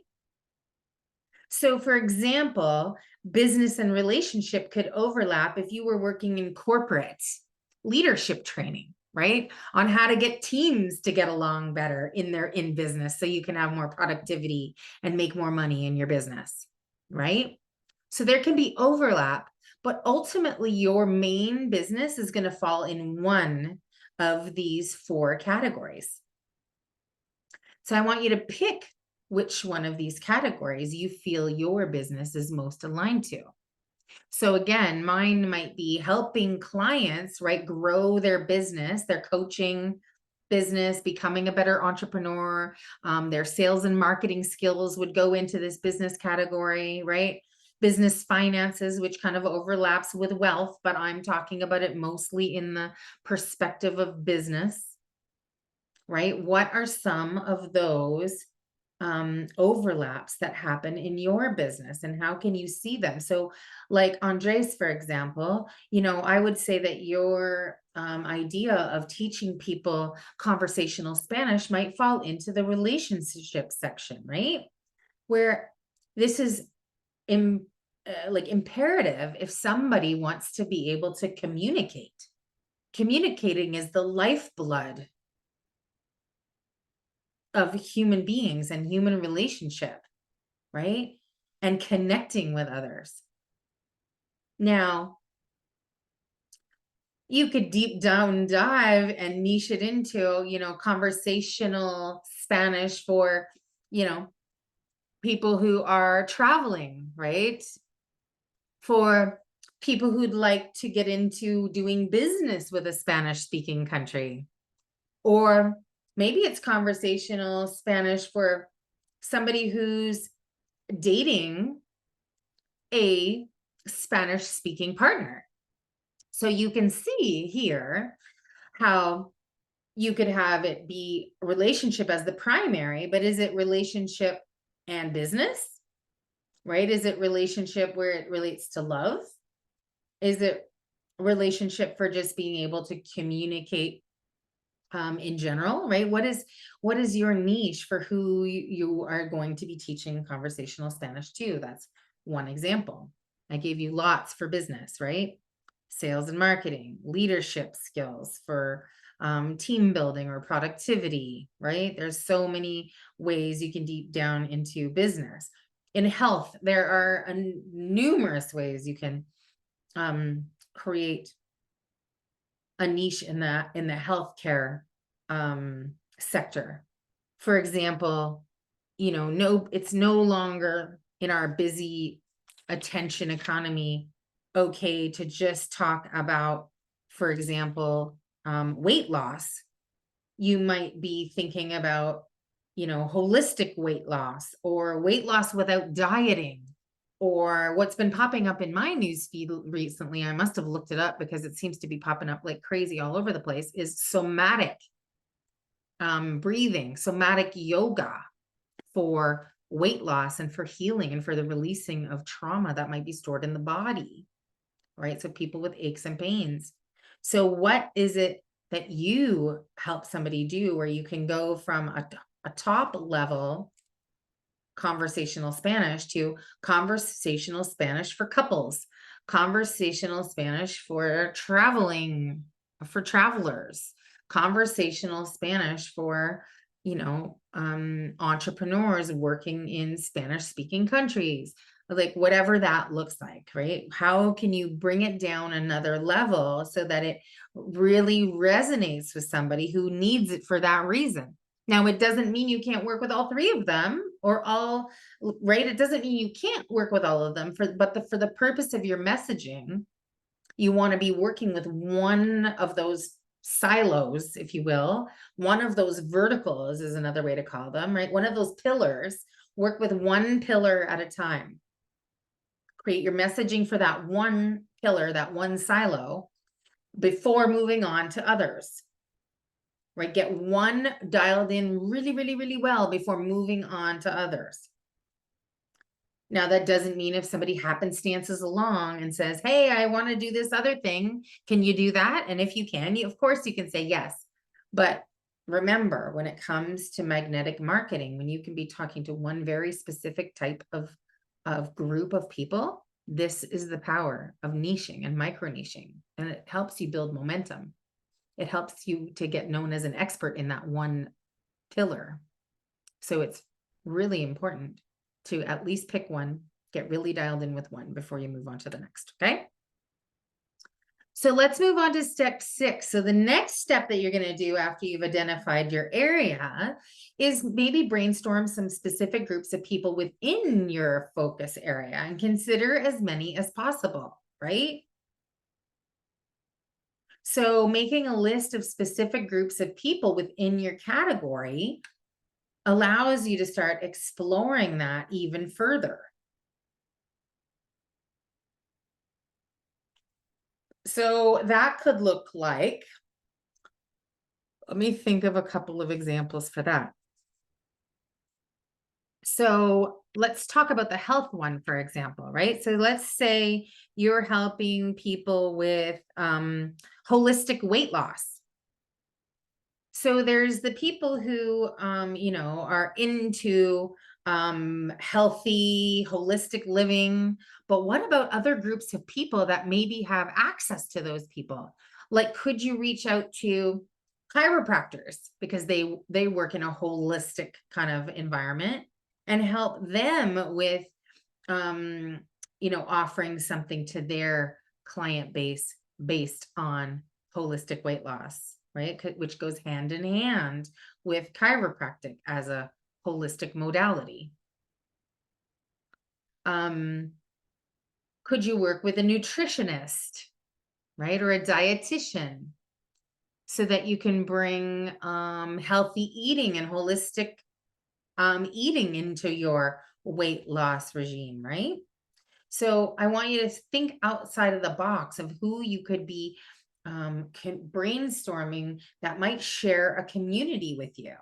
So for example, business and relationship could overlap if you were working in corporate leadership training, right? On how to get teams to get along better in business so you can have more productivity and make more money in your business, right? So there can be overlap, but ultimately your main business is going to fall in one of these 4 categories. So I want you to pick which one of these categories you feel your business is most aligned to. So again, mine might be helping clients, right, grow their business, their coaching business, becoming a better entrepreneur. Their sales and marketing skills would go into this business category, right? Business finances, which kind of overlaps with wealth, but I'm talking about it mostly in the perspective of business, right? What are some of those overlaps that happen in your business, and how can you see them? So like Andres, for example, I would say that your idea of teaching people conversational Spanish might fall into the relationship section, right? Where this is like imperative if somebody wants to be able to communicate. Communicating is the lifeblood of human beings and human relationship, right? And connecting with others. Now, you could deep down dive and niche it into, conversational Spanish for, people who are traveling, right? For people who'd like to get into doing business with a Spanish speaking country. Or maybe it's conversational Spanish for somebody who's dating a Spanish speaking partner. So you can see here how you could have it be relationship as the primary, but is it relationship and business, right? Is it relationship where it relates to love? Is it relationship for just being able to communicate in general, right? What is your niche for who you are going to be teaching conversational Spanish to? That's one example. I gave you lots for business, right? Sales and marketing, leadership skills for team building or productivity, right? There's so many ways you can deep down into business. In health, there are numerous ways you can create a niche in the healthcare sector. For example, it's no longer in our busy attention economy okay to just talk about, for example, weight loss. You might be thinking about, holistic weight loss or weight loss without dieting. Or what's been popping up in my news feed recently, I must have looked it up because it seems to be popping up like crazy all over the place, is somatic breathing, somatic yoga for weight loss and for healing and for the releasing of trauma that might be stored in the body, right? So people with aches and pains. So what is it that you help somebody do where you can go from a top level conversational Spanish to conversational Spanish for couples, conversational Spanish for traveling, for travelers, conversational Spanish for, entrepreneurs working in Spanish speaking countries, like whatever that looks like, right? How can you bring it down another level so that it really resonates with somebody who needs it for that reason? Now, it doesn't mean you can't work with all three of them or all, right? It doesn't mean you can't work with all of them, but for the purpose of your messaging, you want to be working with one of those silos, if you will. One of those verticals is another way to call them, right? One of those pillars. Work with one pillar at a time. Create your messaging for that one pillar, that one silo, before moving on to others. Right? Get one dialed in really, really, really well before moving on to others. Now, that doesn't mean if somebody happenstances along and says, hey, I want to do this other thing, can you do that? And if you can, of course you can say yes. But remember, when it comes to magnetic marketing, when you can be talking to one very specific type of group of people, this is the power of niching and micro niching. And it helps you build momentum. It helps you to get known as an expert in that one pillar. So it's really important to at least pick one, get really dialed in with one before you move on to the next, okay? So let's move on to step 6. So the next step that you're going to do after you've identified your area is maybe brainstorm some specific groups of people within your focus area and consider as many as possible, right? So making a list of specific groups of people within your category allows you to start exploring that even further. So that could look like, let me think of a couple of examples for that. So let's talk about the health one, for example, right? So let's say you're helping people with holistic weight loss. So there's the people who, are into healthy, holistic living. But what about other groups of people that maybe have access to those people? Like, could you reach out to chiropractors because they work in a holistic kind of environment and help them with, offering something to their client base based on holistic weight loss, right? Which goes hand in hand with chiropractic as a holistic modality. Could you work with a nutritionist, right? Or a dietitian so that you can bring healthy eating and holistic eating into your weight loss regime, right? So I want you to think outside of the box of who you could be brainstorming that might share a community with you.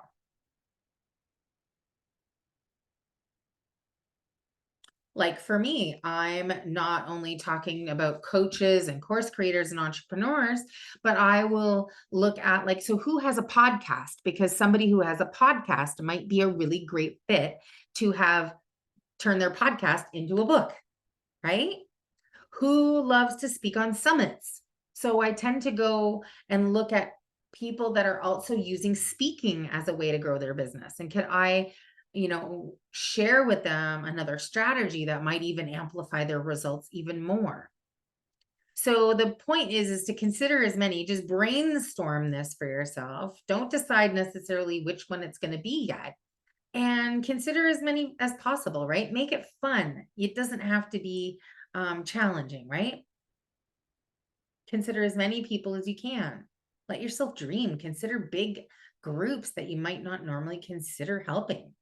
Like for me, I'm not only talking about coaches and course creators and entrepreneurs, but I will look at like, so who has a podcast? Because somebody who has a podcast might be a really great fit to have turn their podcast into a book, right? Who loves to speak on summits? So I tend to go and look at people that are also using speaking as a way to grow their business. And can I, share with them another strategy that might even amplify their results even more? So the point is to consider as many, just brainstorm this for yourself. Don't decide necessarily which one it's going to be yet. And consider as many as possible, right? Make it fun. It doesn't have to be challenging, right? Consider as many people as you can. Let yourself dream. Consider big groups that you might not normally consider helping.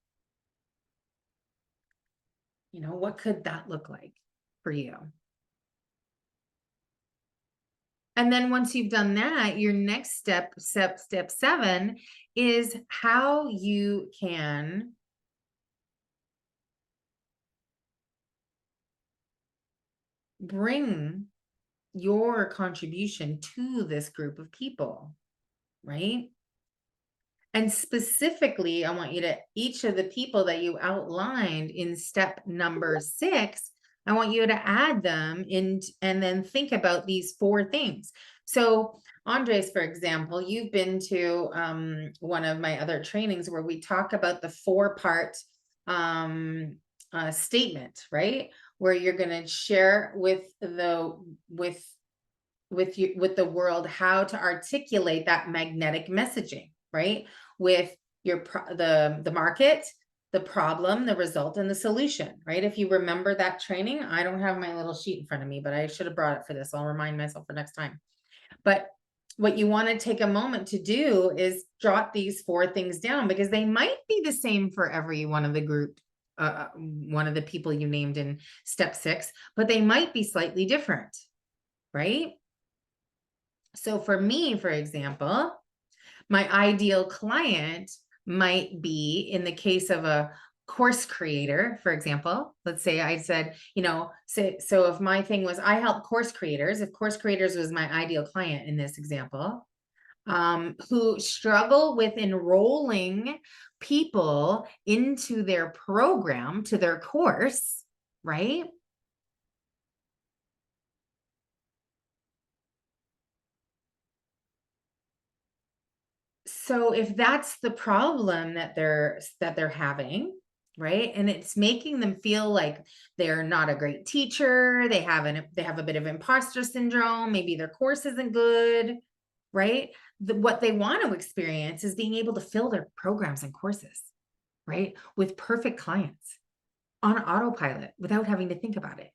What could that look like for you? And then once you've done that, your next step 7, is how you can bring your contribution to this group of people, right? And specifically, I want you to, each of the people that you outlined in step number 6, I want you to add them in and then think about these 4 things. So, Andres, for example, you've been to one of my other trainings where we talk about the 4-part statement, right? Where you're going to share with the world how to articulate that magnetic messaging, right? With the market, the problem, the result, and the solution, right? If you remember that training, I don't have my little sheet in front of me, but I should have brought it for this. I'll remind myself for next time. But what you want to take a moment to do is jot these 4 things down, because they might be the same for every one of the group, one of the people you named in step 6, but they might be slightly different, right? So for me, for example, my ideal client might be, in the case of a course creator, for example, let's say I said, so if my thing was I help course creators, if course creators was my ideal client in this example, who struggle with enrolling people into their program, to their course, right? So if that's the problem that they're having, right? And it's making them feel like they're not a great teacher, they have a bit of imposter syndrome, maybe their course isn't good, right? What they want to experience is being able to fill their programs and courses, right? With perfect clients on autopilot without having to think about it,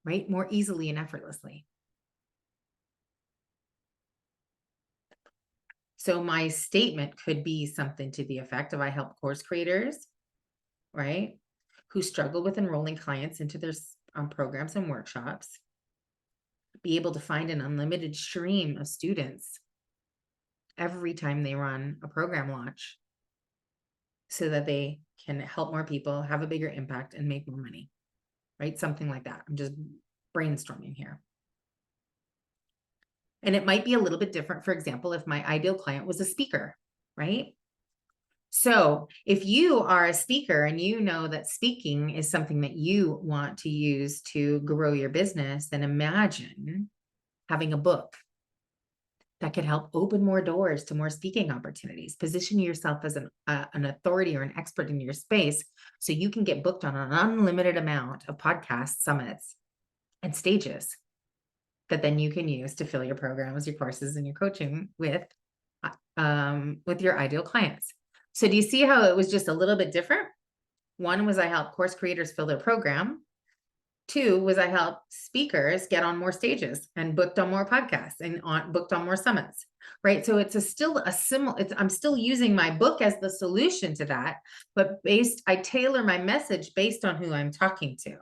right? More easily and effortlessly. So my statement could be something to the effect of I help course creators, right, who struggle with enrolling clients into their programs and workshops, be able to find an unlimited stream of students every time they run a program launch, so that they can help more people, have a bigger impact, and make more money, right? Something like that. I'm just brainstorming here. And it might be a little bit different, for example, if my ideal client was a speaker, right? So if you are a speaker and you know that speaking is something that you want to use to grow your business, then imagine having a book that could help open more doors to more speaking opportunities. Position yourself as an authority or an expert in your space, so you can get booked on an unlimited amount of podcast summits and stages that then you can use to fill your programs, your courses, and your coaching with your ideal clients. So do you see how it was just a little bit different? One was I help course creators fill their program. 2 was I help speakers get on more stages and booked on more podcasts and booked on more summits, right? So it's I'm still using my book as the solution to that, but I tailor my message based on who I'm talking to.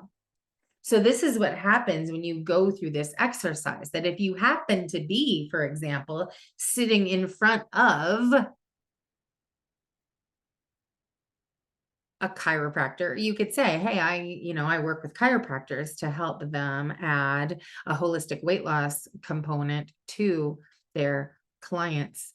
So this is what happens when you go through this exercise, that if you happen to be, for example, sitting in front of a chiropractor, you could say, hey, I work with chiropractors to help them add a holistic weight loss component to their clients'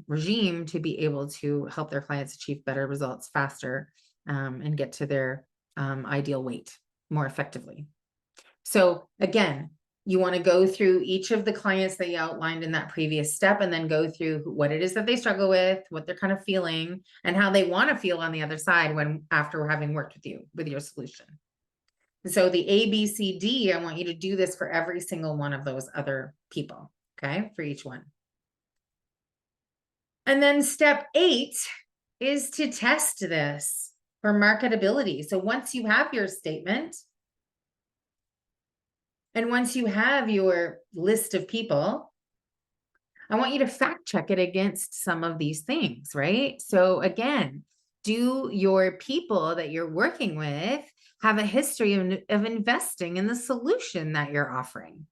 regime to be able to help their clients achieve better results faster, and get to their ideal weight more effectively. So again, you want to go through each of the clients that you outlined in that previous step, and then go through what it is that they struggle with, what they're kind of feeling, and how they want to feel on the other side after having worked with you with your solution. So the A, B, C, D, I want you to do this for every single one of those other people, okay, for each one. And then step 8 is to test this for marketability. So once you have your statement, and once you have your list of people, I want you to fact check it against some of these things, right? So again, do your people that you're working with have a history of investing in the solution that you're offering?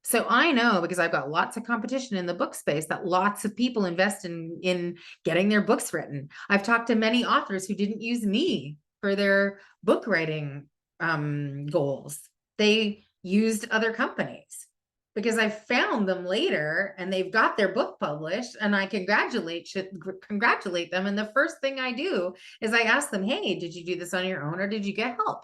So I know, because I've got lots of competition in the book space, that lots of people invest in getting their books written. I've talked to many authors who didn't use me for their book writing goals. They used other companies, because I found them later and they've got their book published, and I congratulate them. And the first thing I do is I ask them, hey, did you do this on your own or did you get help?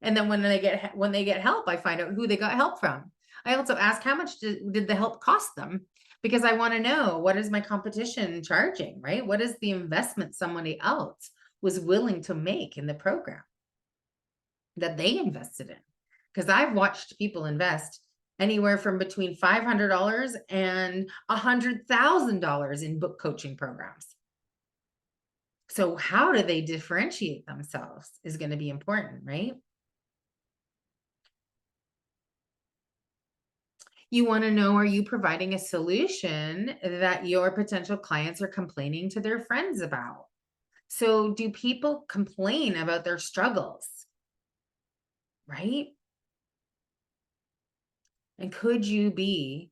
And then when they get help, I find out who they got help from. I also ask, how much did the help cost them? Because I want to know, what is my competition charging, right? What is the investment somebody else was willing to make in the program that they invested in? Because I've watched people invest anywhere from between $500 and $100,000 in book coaching programs. So how do they differentiate themselves is going to be important, right? You want to know, are you providing a solution that your potential clients are complaining to their friends about? So do people complain about their struggles, right? And could you be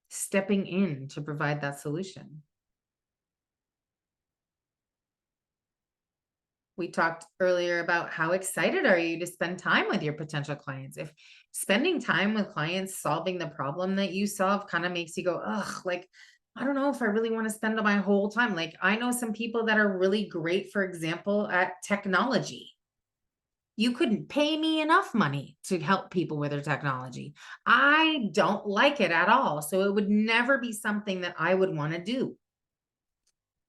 stepping in to provide that solution? We talked earlier about how excited are you to spend time with your potential clients. If spending time with clients solving the problem that you solve kind of makes you go, ugh, like, I don't know if I really want to spend my whole time. Like, I know some people that are really great, for example, at technology. You couldn't pay me enough money to help people with their technology. I don't like it at all. So it would never be something that I would want to do.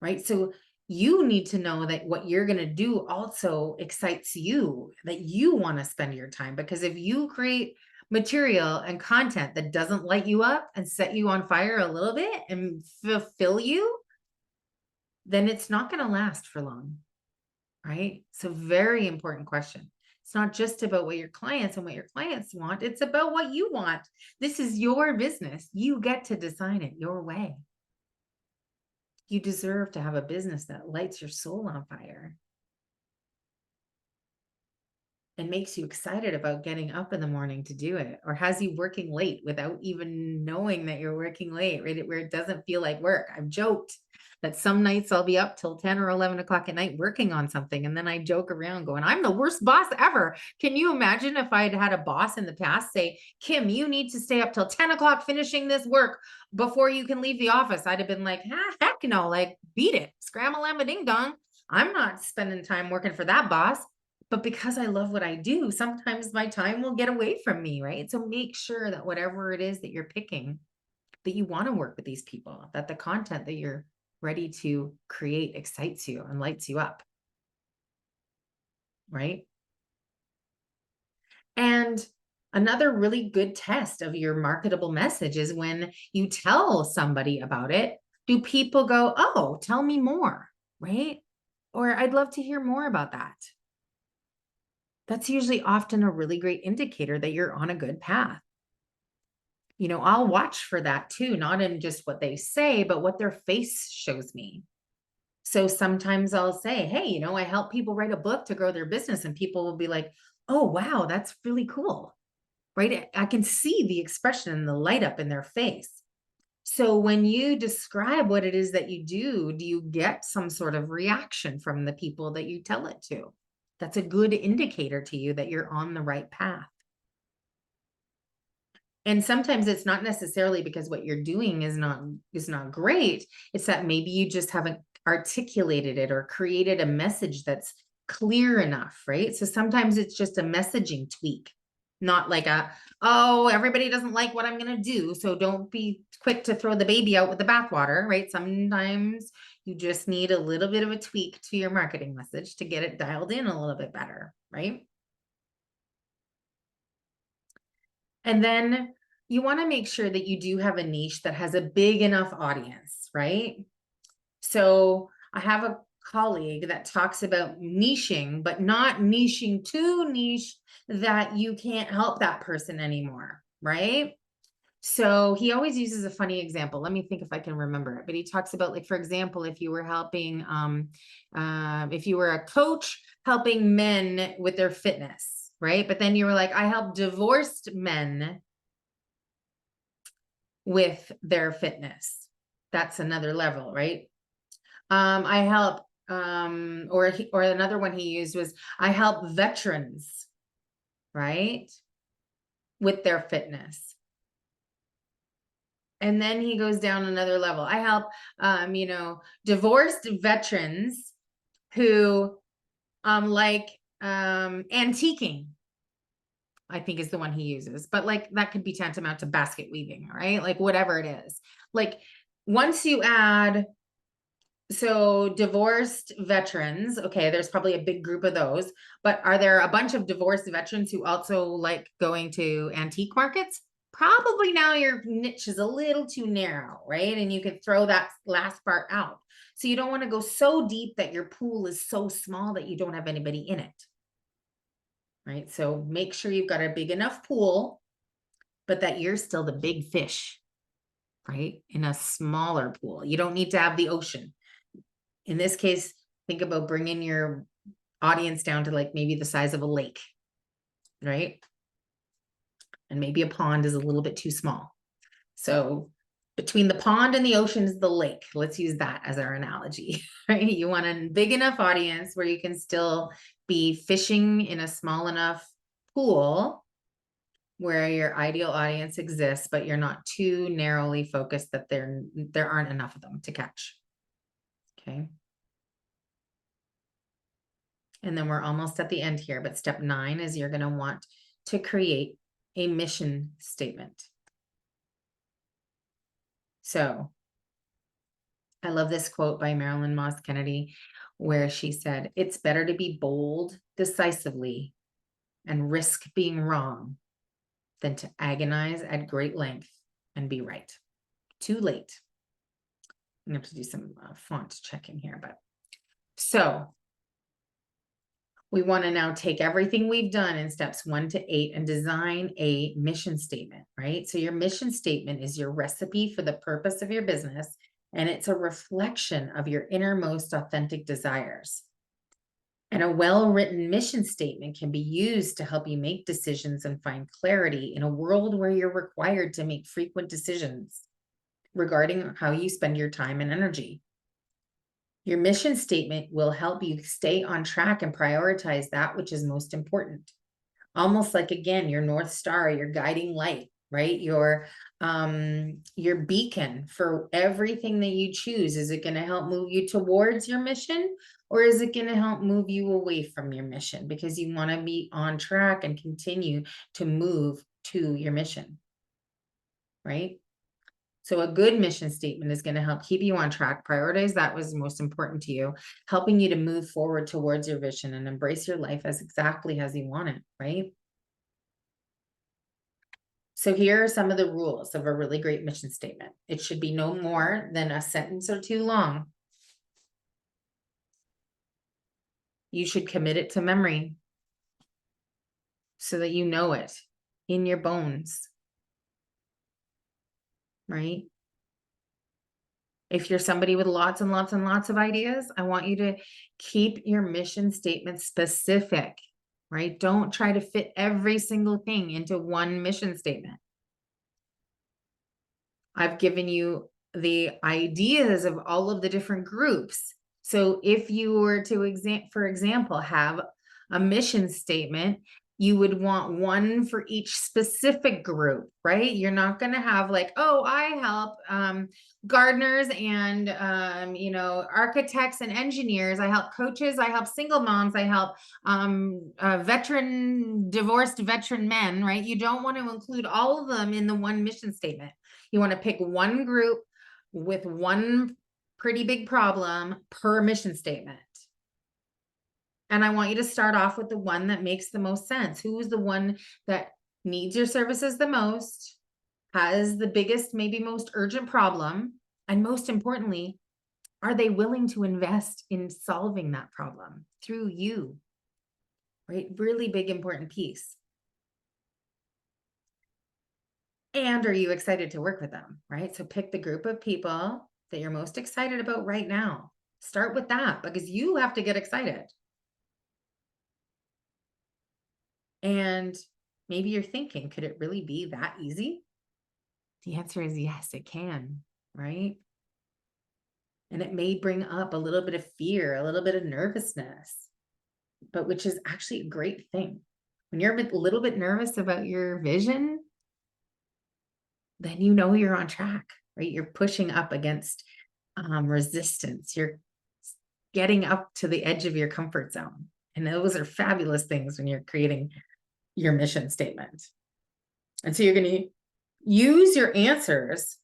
Right. So you need to know that what you're going to do also excites you, that you want to spend your time. Because if you create material and content that doesn't light you up and set you on fire a little bit and fulfill you, then it's not going to last for long. Right. So very important question. It's not just about what your clients want. It's about what you want. This is your business. You get to design it your way. You deserve to have a business that lights your soul on fire and makes you excited about getting up in the morning to do it, or has you working late without even knowing that you're working late, right? Where it doesn't feel like work. I've joked that some nights I'll be up till 10 or 11 o'clock at night working on something. And then I joke around going, I'm the worst boss ever. Can you imagine if I'd had a boss in the past say, Kim, you need to stay up till 10 o'clock finishing this work before you can leave the office? I'd have been like, heck no, like, beat it, scramble a ding dong. I'm not spending time working for that boss. But because I love what I do, sometimes my time will get away from me, right? So make sure that whatever it is that you're picking, that you want to work with these people, that the content that you're ready to create excites you and lights you up, right? And another really good test of your marketable message is when you tell somebody about it, do people go, oh, tell me more, right? Or I'd love to hear more about that. That's usually often a really great indicator that you're on a good path. I'll watch for that too, not in just what they say, but what their face shows me. So sometimes I'll say, hey, I help people write a book to grow their business, and people will be like, oh, wow, that's really cool. Right? I can see the expression and the light up in their face. So when you describe what it is that you do you get some sort of reaction from the people that you tell it to? That's a good indicator to you that you're on the right path. And sometimes it's not necessarily because what you're doing is not great. It's that maybe you just haven't articulated it or created a message that's clear enough, right? So sometimes it's just a messaging tweak, not like oh, everybody doesn't like what I'm going to do, so don't be quick to throw the baby out with the bathwater, right? Sometimes you just need a little bit of a tweak to your marketing message to get it dialed in a little bit better, right? And then you want to make sure that you do have a niche that has a big enough audience, right? So I have a colleague that talks about niching, but not niching too niche that you can't help that person anymore, right? So he always uses a funny example. Let me think if I can remember it. But he talks about, like, for example, if you were helping, if you were a coach helping men with their fitness, right? But then you were like, I help divorced men with their fitness. That's another level, right? I help, or another one he used was, I help veterans, right, with their fitness. And then he goes down another level. I help, divorced veterans who like antiquing, I think is the one he uses. But like that could be tantamount to basket weaving, right? Like whatever it is. Like once you add, so divorced veterans, okay, there's probably a big group of those, but are there a bunch of divorced veterans who also like going to antique markets? Probably now your niche is a little too narrow, right? And you could throw that last part out. So you don't want to go so deep that your pool is so small that you don't have anybody in it, right? So make sure you've got a big enough pool, but that you're still the big fish, right? In a smaller pool. You don't need to have the ocean. In this case, think about bringing your audience down to like maybe the size of a lake, right? And maybe a pond is a little bit too small. So between the pond and the ocean is the lake. Let's use that as our analogy, right? You want a big enough audience where you can still be fishing in a small enough pool where your ideal audience exists, but you're not too narrowly focused that there aren't enough of them to catch. Okay. And then we're almost at the end here, but step 9 is you're going to want to create a mission statement. So I love this quote by Marilyn Moss Kennedy, where she said, it's better to be bold decisively and risk being wrong than to agonize at great length and be right. Too late. I'm going to have to do some font checking here, but so we want to now take everything we've done in steps 1 to 8 and design a mission statement, right? So your mission statement is your recipe for the purpose of your business, and it's a reflection of your innermost authentic desires. And a well-written mission statement can be used to help you make decisions and find clarity in a world where you're required to make frequent decisions regarding how you spend your time and energy. Your mission statement will help you stay on track and prioritize that which is most important. Almost like, again, your North Star, your guiding light, right? Your beacon for everything that you choose. Is it going to help move you towards your mission, or is it going to help move you away from your mission? Because you want to be on track and continue to move to your mission, right? So a good mission statement is going to help keep you on track, prioritize that was most important to you, helping you to move forward towards your vision and embrace your life as exactly as you want it, right? So here are some of the rules of a really great mission statement. It should be no more than a sentence or 2 long. You should commit it to memory so that you know it in your bones, right? If you're somebody with lots and lots and lots of ideas, I want you to keep your mission statement specific, right? Don't try to fit every single thing into one mission statement. I've given you the ideas of all of the different groups. So if you were to, for example, have a mission statement, you would want one for each specific group, right? You're not going to have like, oh, I help gardeners and, architects and engineers. I help coaches. I help single moms. I help divorced veteran men, right? You don't want to include all of them in the one mission statement. You want to pick one group with one pretty big problem per mission statement. And I want you to start off with the one that makes the most sense. Who's the one that needs your services the most, has the biggest, maybe most urgent problem, and most importantly, are they willing to invest in solving that problem through you? Right? Really big, important piece. And are you excited to work with them? Right? So pick the group of people that you're most excited about right now. Start with that because you have to get excited. And maybe you're thinking, could it really be that easy? The answer is yes, it can, right? And it may bring up a little bit of fear, a little bit of nervousness, but which is actually a great thing. When you're a little bit nervous about your vision, then you know you're on track, right? You're pushing up against resistance. You're getting up to the edge of your comfort zone. And those are fabulous things when you're creating your mission statement. And so you're going to use your answers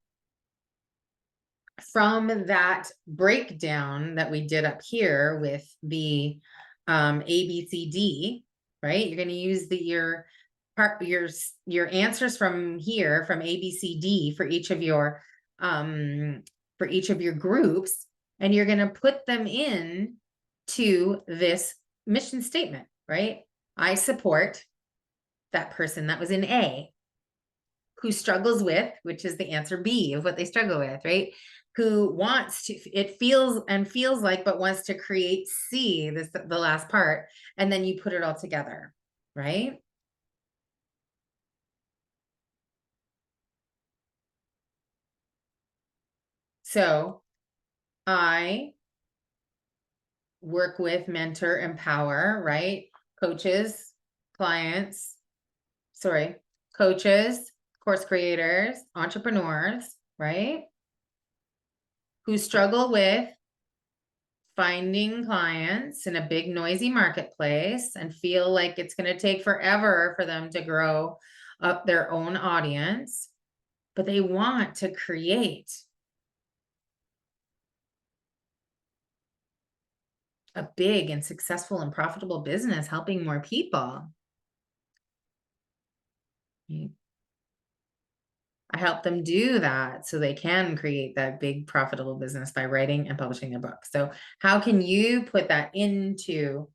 from that breakdown that we did up here with the ABCD, right? You're going to use your answers from here, from ABCD for each of your groups, and you're going to put them in to this mission statement, right? I support that person that was in A, who struggles with, which is the answer B of what they struggle with, right? Who wants to, it feels like, but wants to create C, the last part, and then you put it all together, right? So I work with, mentor, empower, right? Coaches, course creators, entrepreneurs, right? Who struggle with finding clients in a big noisy marketplace and feel like it's going to take forever for them to grow up their own audience, but they want to create a big and successful and profitable business helping more people. I help them do that so they can create that big profitable business by writing and publishing a book. So how can you put that into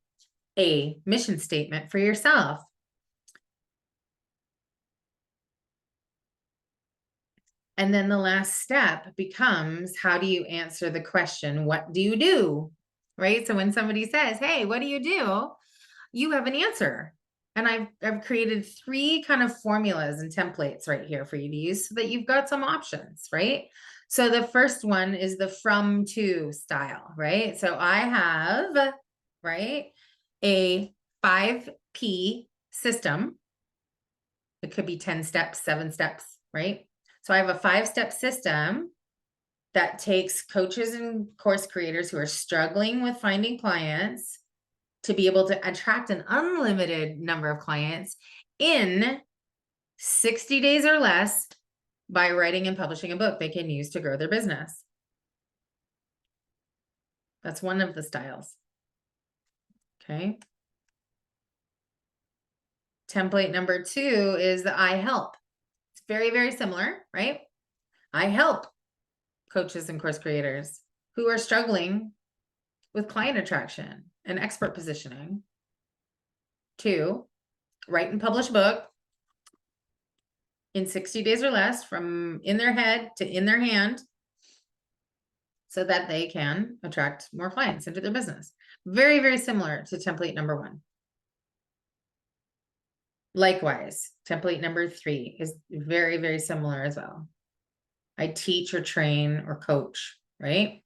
a mission statement for yourself? And then the last step becomes, how do you answer the question, what do you do? Right? So when somebody says, hey, what do? You have an answer. And I've created 3 kind of formulas and templates right here for you to use so that you've got some options, right? So the first one is the from to style, right? So I have, right, a 5P system. It could be 10 steps, 7 steps, right? So I have a 5-step system that takes coaches and course creators who are struggling with finding clients to be able to attract an unlimited number of clients in 60 days or less by writing and publishing a book they can use to grow their business. That's one of the styles. Okay. Template number 2 is the I help. It's very, very similar, right? I help coaches and course creators who are struggling with client attraction and expert positioning to write and publish a book in 60 days or less, from in their head to in their hand, so that they can attract more clients into their business. Very, very similar to template number 1. Likewise, template number 3 is very, very similar as well. I teach or train or coach, right?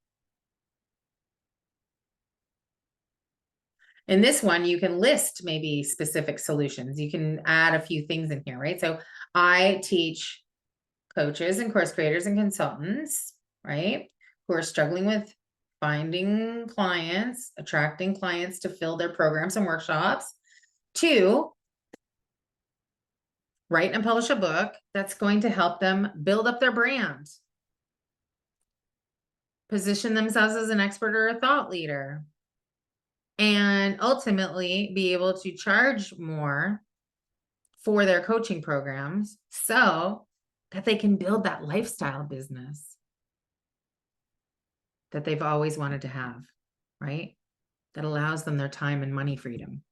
In this one, you can list maybe specific solutions. You can add a few things in here, right? So I teach coaches and course creators and consultants, right, who are struggling with finding clients, attracting clients to fill their programs and workshops, to write and publish a book that's going to help them build up their brand, position themselves as an expert or a thought leader, and ultimately be able to charge more for their coaching programs so that they can build that lifestyle business that they've always wanted to have, right? That allows them their time and money freedom.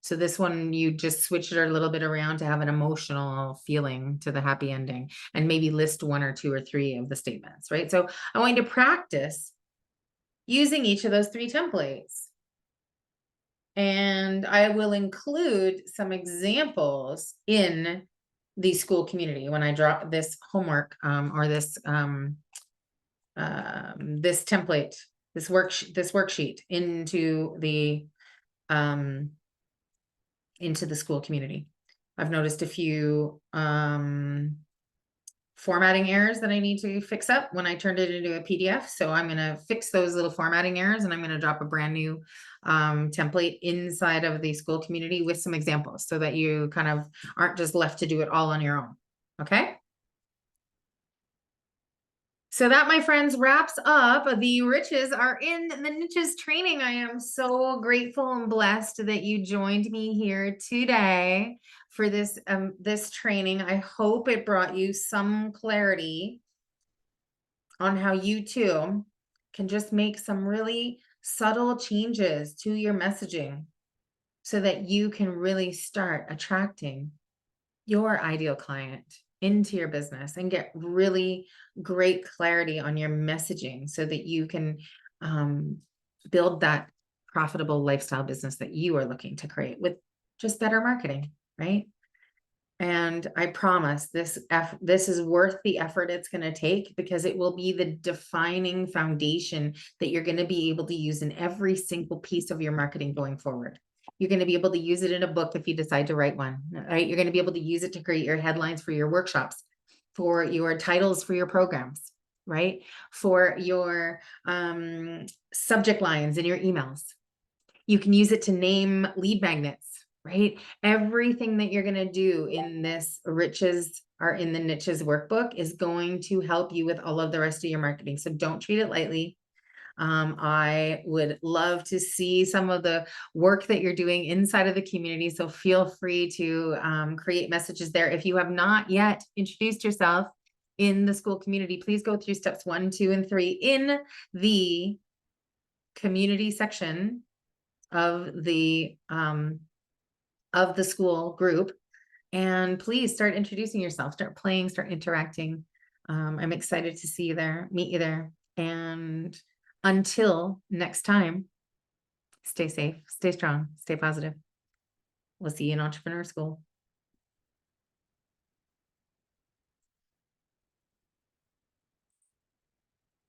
So this one, you just switch it a little bit around to have an emotional feeling to the happy ending, and maybe list 1 or 2 or 3 of the statements, right? So I want you to practice using each of those 3 templates. And I will include some examples in the school community when I drop this homework, or this template, this worksheet into the school community. I've noticed a few formatting errors that I need to fix up when I turned it into a PDF. So I'm going to fix those little formatting errors, and I'm going to drop a brand new template inside of the school community with some examples so that you kind of aren't just left to do it all on your own. Okay. So that, my friends, wraps up the Riches Are in the Niches training. I am so grateful and blessed that you joined me here today for this training. I hope it brought you some clarity on how you too can just make some really subtle changes to your messaging so that you can really start attracting your ideal client into your business and get really great clarity on your messaging so that you can build that profitable lifestyle business that you are looking to create with just better marketing, right? And I promise this is worth the effort it's going to take, because it will be the defining foundation that you're going to be able to use in every single piece of your marketing going forward. You're going to be able to use it in a book if you decide to write one, right? You're going to be able to use it to create your headlines for your workshops, for your titles for your programs, right? For your subject lines in your emails. You can use it to name lead magnets, right? Everything that you're going to do in this Riches Are in the Niches workbook is going to help you with all of the rest of your marketing. So don't treat it lightly. I would love to see some of the work that you're doing inside of the community. So feel free to create messages there. If you have not yet introduced yourself in the school community, please go through steps 1, 2, and 3 in the community section of the school group, and please start introducing yourself, start playing, start interacting. I'm excited to see you there, meet you there. And until next time, stay safe, stay strong, stay positive. We'll see you in Entrepreneur School.